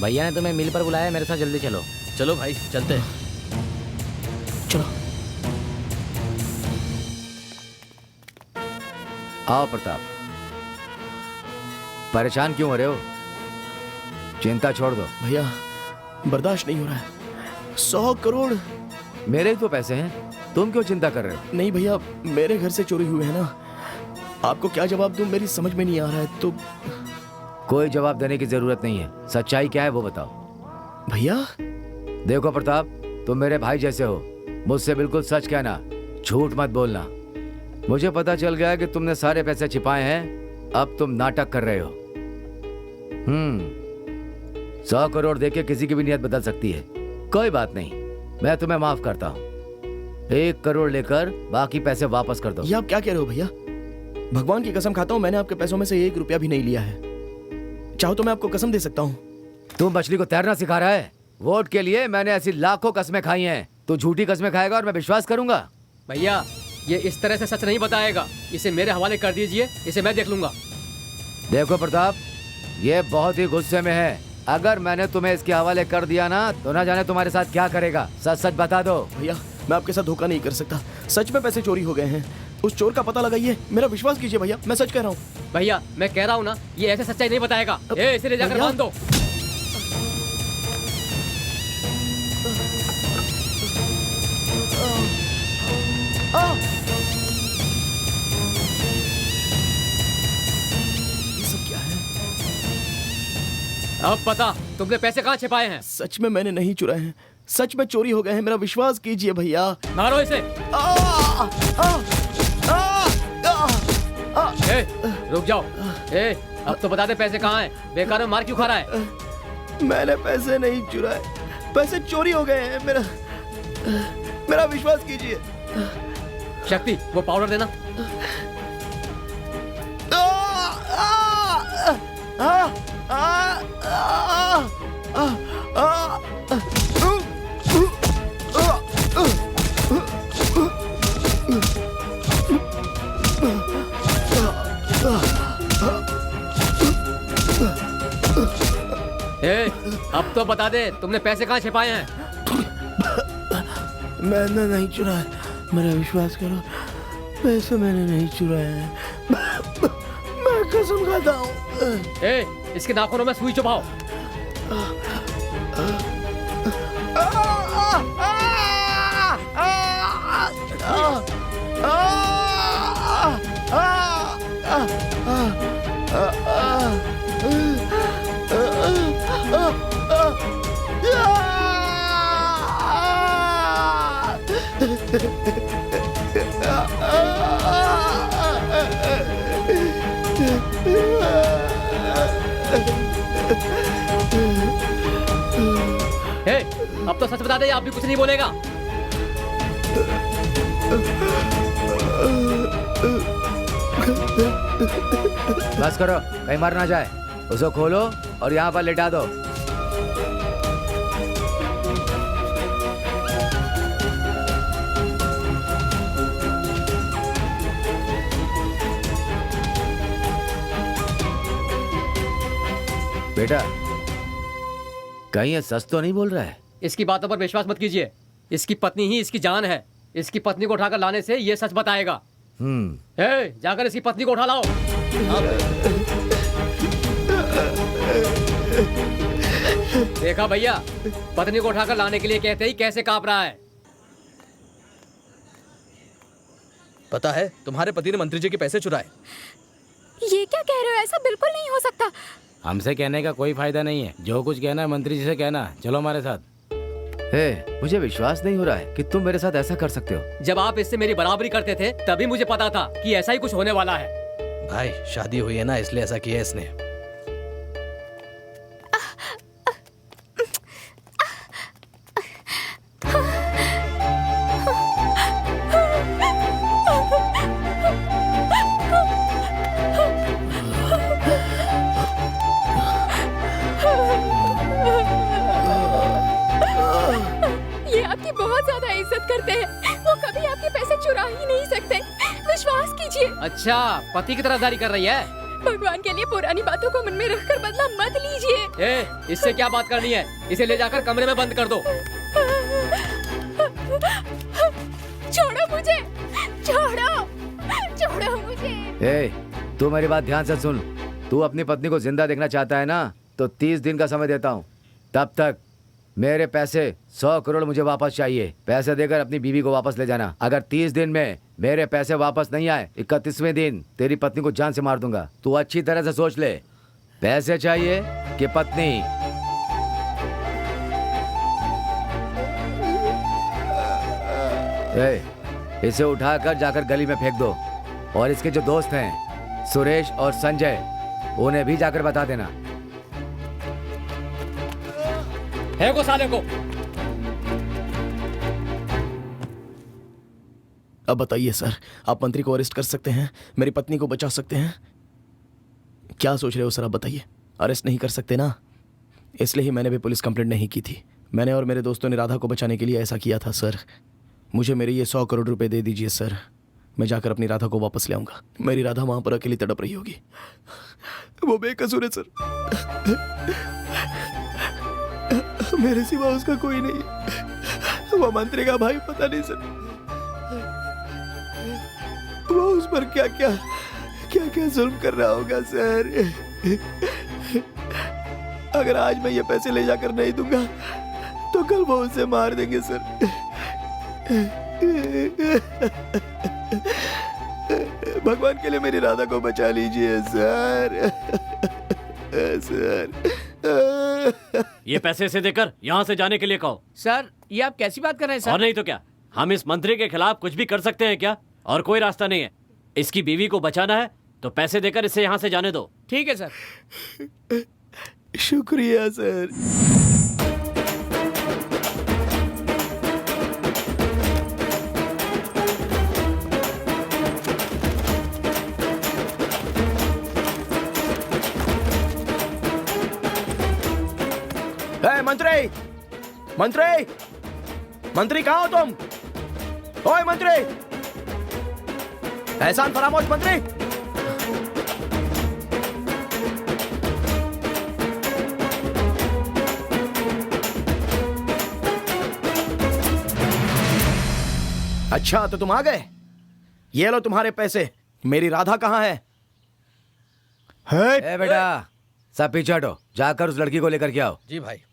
भैया ने तुम्हें मिल पर बुलाया, मेरे साथ जल्दी चलो। चलो भाई चलते हैं। चलो। आओ प्रताप। परेशान क्यों हो रहे हो? चिंता छोड़ दो। भैया बर्दाश्त नहीं हो रहा है। 100 करोड़ मेरे ही तो पैसे हैं, तुम क्यों चिंता कर रहे हो? नहीं भैया, मेरे घर से चोरी हुए हैं ना। आपको क्या जवाब दूं, मेरी समझ में नहीं आ रहा है। तो कोई जवाब देने की जरूरत नहीं है। सच्चाई क्या है वो बताओ। भैया देखो प्रताप, तुम मेरे भाई जैसे हो, मुझसे बिल्कुल सच कहना, झूठ मत बोलना। मुझे पता चल गया है कि तुमने सारे पैसे छिपाए हैं, अब तुम नाटक कर रहे हो। 100 करोड़ देके किसी की भी नियत बदल सकती है। कोई बात नहीं, मैं तुम्हें माफ करता हूँ। 1 करोड़ लेकर बाकी पैसे वापस कर दो। ये आप क्या कह रहे हो भैया? भगवान की कसम खाता हूँ, मैंने आपके पैसों में से 1 रुपया भी नहीं लिया है। चाहो तो मैं आपको कसम दे सकता हूँ। तू मछली को तैरना सिखा रहा है? वोट के लिए मैंने ऐसी लाखों कसमें खाई हैं। तू झूठी कसमें खाएगा और मैं विश्वास करूंगा? भैया ये इस तरह से सच नहीं बताएगा। इसे मेरे हवाले कर दीजिए, इसे मैं देख लूंगा। देखो प्रताप, ये बहुत ही गुस्से में है। अगर मैंने तुम्हें इसके हवाले कर दिया ना, तो ना जाने तुम्हारे साथ क्या करेगा। सच सच बता दो। भैया मैं आपके साथ धोखा नहीं कर सकता। सच में पैसे चोरी हो गए हैं। उस चोर का पता लगाइए, मेरा विश्वास कीजिए भैया, मैं सच कह रहा हूँ। भैया मैं कह रहा हूँ ना, ये ऐसे सच्चाई नहीं बताएगा। इसे ले जाकर बांध दो। ये सब क्या है? अब पता तुमने पैसे कहाँ छिपाए हैं? सच में मैंने नहीं चुराए हैं। सच में चोरी हो गए हैं, मेरा विश्वास कीजिए भैया। मारो इसे। रुक जाओ। अब तो बता दे पैसे कहाँ हैं? बेकार में मार क्यों खा रहा है? मैंने पैसे नहीं चुराए, पैसे चोरी हो गए हैं। मेरा विश्वास कीजिए। शक्ति वो पाउडर देना। अब तो बता दे तुमने पैसे कहाँ छिपाए हैं? मैंने नहीं चुराया, मेरा विश्वास करो, पैसे मैंने नहीं चुराए हैं। मैं कसम खाता हूँ। इसके नाखूनों में सुई चुभाओ। अब तो सच बता दे, आप भी कुछ नहीं बोलेगा। बस करो, कहीं मर ना जाए। उसे खोलो और यहाँ पर लेटा दो। बेटा कहीं ये सच तो नहीं बोल रहा है? इसकी बातों पर विश्वास मत कीजिए। इसकी पत्नी ही इसकी जान है। इसकी पत्नी को उठाकर लाने से ये सच बताएगा। जाकर इसकी पत्नी को उठा लाओ। देखा भैया, पत्नी को उठाकर लाने के लिए कहते ही कैसे कांप रहा है। पता है तुम्हारे पति ने मंत्री जी के पैसे चुराए। ये क्या कह रहे हो? ऐसा बिल्कुल नहीं हो सकता। हमसे कहने का कोई फायदा नहीं है। जो कुछ कहना है मंत्री जी से कहना। चलो हमारे साथ। मुझे विश्वास नहीं हो रहा है कि तुम मेरे साथ ऐसा कर सकते हो। जब आप इससे मेरी बराबरी करते थे तभी मुझे पता था कि ऐसा ही कुछ होने वाला है। भाई शादी हुई है ना, इसलिए ऐसा किया इसने। ज्यादा इज्जत करते हैं। वो कभी आपके पैसे चुरा ही नहीं सकते, विश्वास कीजिए। अच्छा, पति की तरफदारी कर रही है। भगवान के लिए पुरानी बातों को मन में रखकर बदला मत लीजिए। इससे क्या बात करनी है? इसे ले जाकर कमरे में बंद कर दो। छोड़ो मुझे, छोड़ो, छोड़ो मुझे। ए, तू मेरी बात ध्यान से सुन। तू अपनी पत्नी को जिंदा देखना चाहता है ना, तो 30 दिन का समय देता हूँ। तब तक मेरे पैसे 100 करोड़ मुझे वापस चाहिए। पैसे देकर अपनी बीवी को वापस ले जाना। अगर 30 दिन में मेरे पैसे वापस नहीं आए, 31वें दिन तेरी पत्नी को जान से मार दूंगा। तू अच्छी तरह से सोच ले, पैसे चाहिए कि पत्नी? इसे उठाकर जाकर गली में फेंक दो, और इसके जो दोस्त हैं सुरेश और संजय, उन्हें भी जाकर बता देना। फेंको साले को। अब बताइए सर, आप मंत्री को अरेस्ट कर सकते हैं, मेरी पत्नी को बचा सकते हैं? क्या सोच रहे हो सर, आप बताइए। अरेस्ट नहीं कर सकते ना, इसलिए ही मैंने भी पुलिस कंप्लेंट नहीं की थी। मैंने और मेरे दोस्तों ने राधा को बचाने के लिए ऐसा किया था सर। मुझे मेरे ये 100 करोड़ रुपए दे दीजिए सर, मैं जाकर अपनी राधा को वापस ले आऊंगा। मेरी राधा वहां पर अकेली तड़प रही होगी, वो बेकसूर है सर, मेरे सिवा उसका कोई नहीं। वो मंत्री का भाई पता नहीं सर, वो उस पर क्या क्या क्या क्या जुल्म कर रहा होगा सर। अगर आज मैं ये पैसे ले जाकर नहीं दूंगा तो कल वो उसे मार देंगे सर। भगवान के लिए मेरी राधा को बचा लीजिए सर। सर, ये पैसे इसे देकर यहाँ से जाने के लिए कहो। सर, ये आप कैसी बात कर रहे हैं सर? और नहीं तो क्या, हम इस मंत्री के खिलाफ कुछ भी कर सकते हैं क्या? और कोई रास्ता नहीं है। इसकी बीवी को बचाना है तो पैसे देकर इसे यहाँ से जाने दो। ठीक है सर। शुक्रिया सर। मंत्री, मंत्री, मंत्री कहाँ हो तुम? ओए मंत्री, एहसान फरामोश मंत्री। अच्छा तो तुम आ गए, ये लो तुम्हारे पैसे। मेरी राधा कहाँ है? ए बेटा, सब पीछे हटो, जाकर उस लड़की को लेकर के आओ। जी भाई।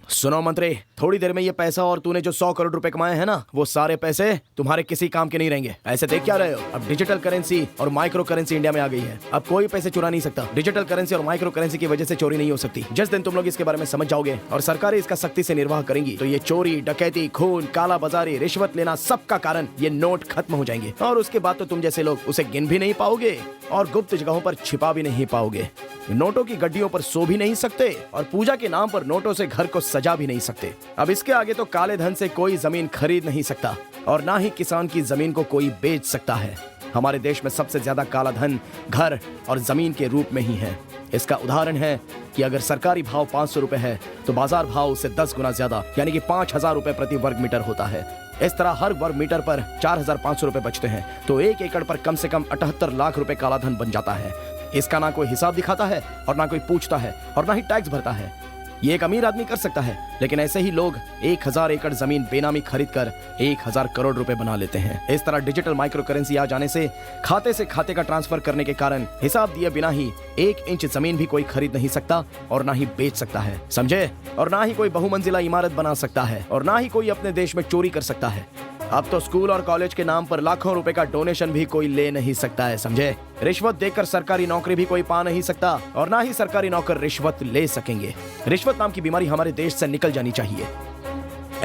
सुनो मंत्री, थोड़ी देर में ये पैसा और तूने जो 100 करोड़ रुपए कमाए हैं ना, वो सारे पैसे तुम्हारे किसी काम के नहीं रहेंगे। ऐसे देख क्या रहे हो? अब डिजिटल करेंसी और माइक्रो करेंसी इंडिया में आ गई है। अब कोई पैसे चुरा नहीं सकता। डिजिटल करेंसी और माइक्रो करेंसी की वजह से चोरी नहीं हो सकती। जिस दिन तुम लोग इसके बारे में समझ जाओगे और सरकारें इसका सख्ती से निर्वाह करेंगी, तो ये चोरी, डकैती, खून, काला बाजारी, रिश्वत लेना, सबका कारण ये नोट खत्म हो जाएंगे। और उसके बाद तो तुम जैसे लोग उसे गिन भी नहीं पाओगे और गुप्त जगहों पर छिपा भी नहीं पाओगे। नोटों की गड्डियों पर सो भी नहीं सकते और पूजा के नाम पर नोटों से घर को सजा भी नहीं सकते। अब इसके आगे तो काले धन से कोई जमीन खरीद नहीं सकता और ना ही किसान की जमीन को कोई बेच सकता है। हमारे देश में सबसे ज्यादा काला धन घर और जमीन के रूप में ही है। इसका उदाहरण है कि अगर सरकारी भाव 500 रुपए है तो बाजार भाव उससे 10 गुना ज्यादा यानी कि 5000 रुपए प्रति वर्ग मीटर होता है। इस तरह हर वर्ग मीटर पर 4500 रुपए बचते हैं, तो 1 एकड़ पर कम से कम 78 लाख रुपए काला धन बन जाता है। इसका ना कोई हिसाब दिखाता है और ना कोई पूछता है और ना ही टैक्स भरता है। ये एक अमीर आदमी कर सकता है, लेकिन ऐसे ही लोग 1000 एकड़ जमीन बेनामी खरीद कर 1000 करोड़ रुपए बना लेते हैं। इस तरह डिजिटल माइक्रो करेंसी आ जाने से खाते का ट्रांसफर करने के कारण हिसाब दिए बिना ही 1 इंच जमीन भी कोई खरीद नहीं सकता और ना ही बेच सकता है, समझे? और ना ही कोई बहुमंजिला इमारत बना सकता है और ना ही कोई अपने देश में चोरी कर सकता है। अब तो स्कूल और कॉलेज के नाम पर लाखों रुपए का डोनेशन भी कोई ले नहीं सकता है, समझे? रिश्वत देकर सरकारी नौकरी भी कोई पा नहीं सकता और ना ही सरकारी नौकर रिश्वत ले सकेंगे। रिश्वत नाम की बीमारी हमारे देश से निकल जानी चाहिए।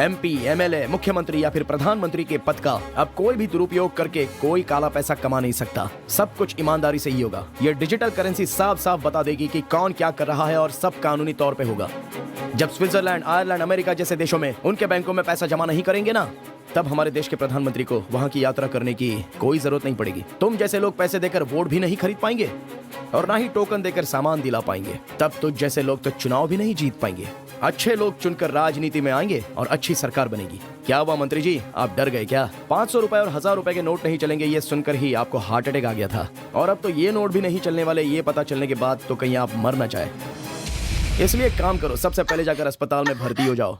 MP, MLA, मुख्यमंत्री या फिर प्रधानमंत्री के पद का अब कोई भी दुरुपयोग करके कोई काला पैसा कमा नहीं सकता। सब कुछ ईमानदारी से ही होगा। ये डिजिटल करेंसी साफ साफ बता देगी कि कौन क्या कर रहा है और सब कानूनी तौर पे होगा। जब स्विट्जरलैंड, आयरलैंड, अमेरिका जैसे देशों में उनके बैंकों में पैसा जमा नहीं करेंगे ना, तब हमारे देश के प्रधानमंत्री को वहां की यात्रा करने की कोई जरूरत नहीं पड़ेगी। तुम जैसे लोग पैसे देकर वोट भी नहीं खरीद पाएंगे और ना ही टोकन देकर सामान दिला पाएंगे। तब तुझ जैसे लोग तो चुनाव भी नहीं जीत पाएंगे। अच्छे लोग चुनकर राजनीति में आएंगे और अच्छी सरकार बनेगी। क्या हुआ मंत्री जी, आप डर गए क्या? 500 रुपए और 1000 रुपए के नोट नहीं चलेंगे ये सुनकर ही आपको हार्ट अटैक आ गया था, और अब तो ये नोट भी नहीं चलने वाले ये पता चलने के बाद तो कहीं आप मर ना जाए। इसलिए एक काम करो, सबसे पहले जाकर अस्पताल में भर्ती हो जाओ।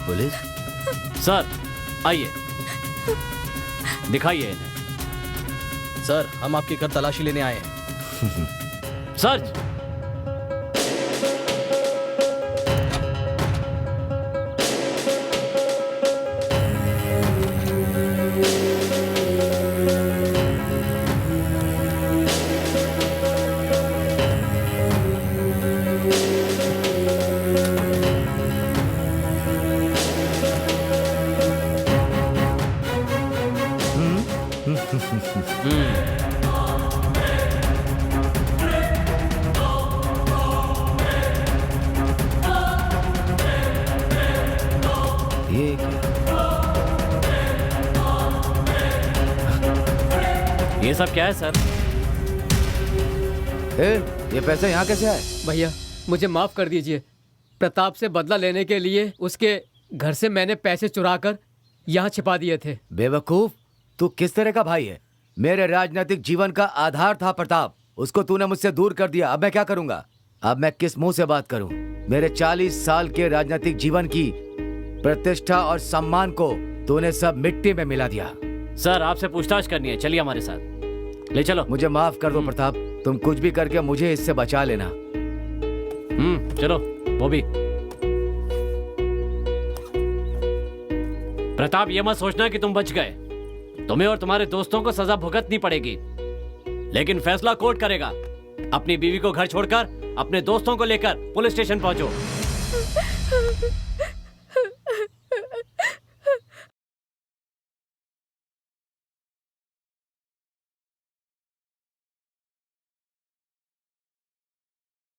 पुलिस सर आइए, दिखाइए इन्हें। सर हम आपके घर तलाशी लेने आए हैं। सर्च। ये क्या? ये सब क्या है सर? ये पैसे यहाँ कैसे आए? भैया मुझे माफ कर दीजिए, प्रताप से बदला लेने के लिए उसके घर से मैंने पैसे चुराकर यहाँ छिपा दिए थे। बेवकूफ, तू किस तरह का भाई है? मेरे राजनीतिक जीवन का आधार था प्रताप, उसको तूने मुझसे दूर कर दिया। अब मैं क्या करूंगा? अब मैं किस मुंह से बात करूं? मेरे 40 साल के राजनीतिक जीवन की प्रतिष्ठा और सम्मान को तूने सब मिट्टी में मिला दिया। सर आपसे पूछताछ करनी है, चलिए हमारे साथ। ले चलो। मुझे माफ कर दो प्रताप, तुम कुछ भी करके मुझे इससे बचा लेना। चलो। वो भी प्रताप, ये मत सोचना कि तुम बच गए। तुम्हें और तुम्हारे दोस्तों को सजा भुगतनी पड़ेगी, लेकिन फैसला कोर्ट करेगा। अपनी बीवी को घर छोड़कर अपने दोस्तों को लेकर पुलिस स्टेशन पहुंचो।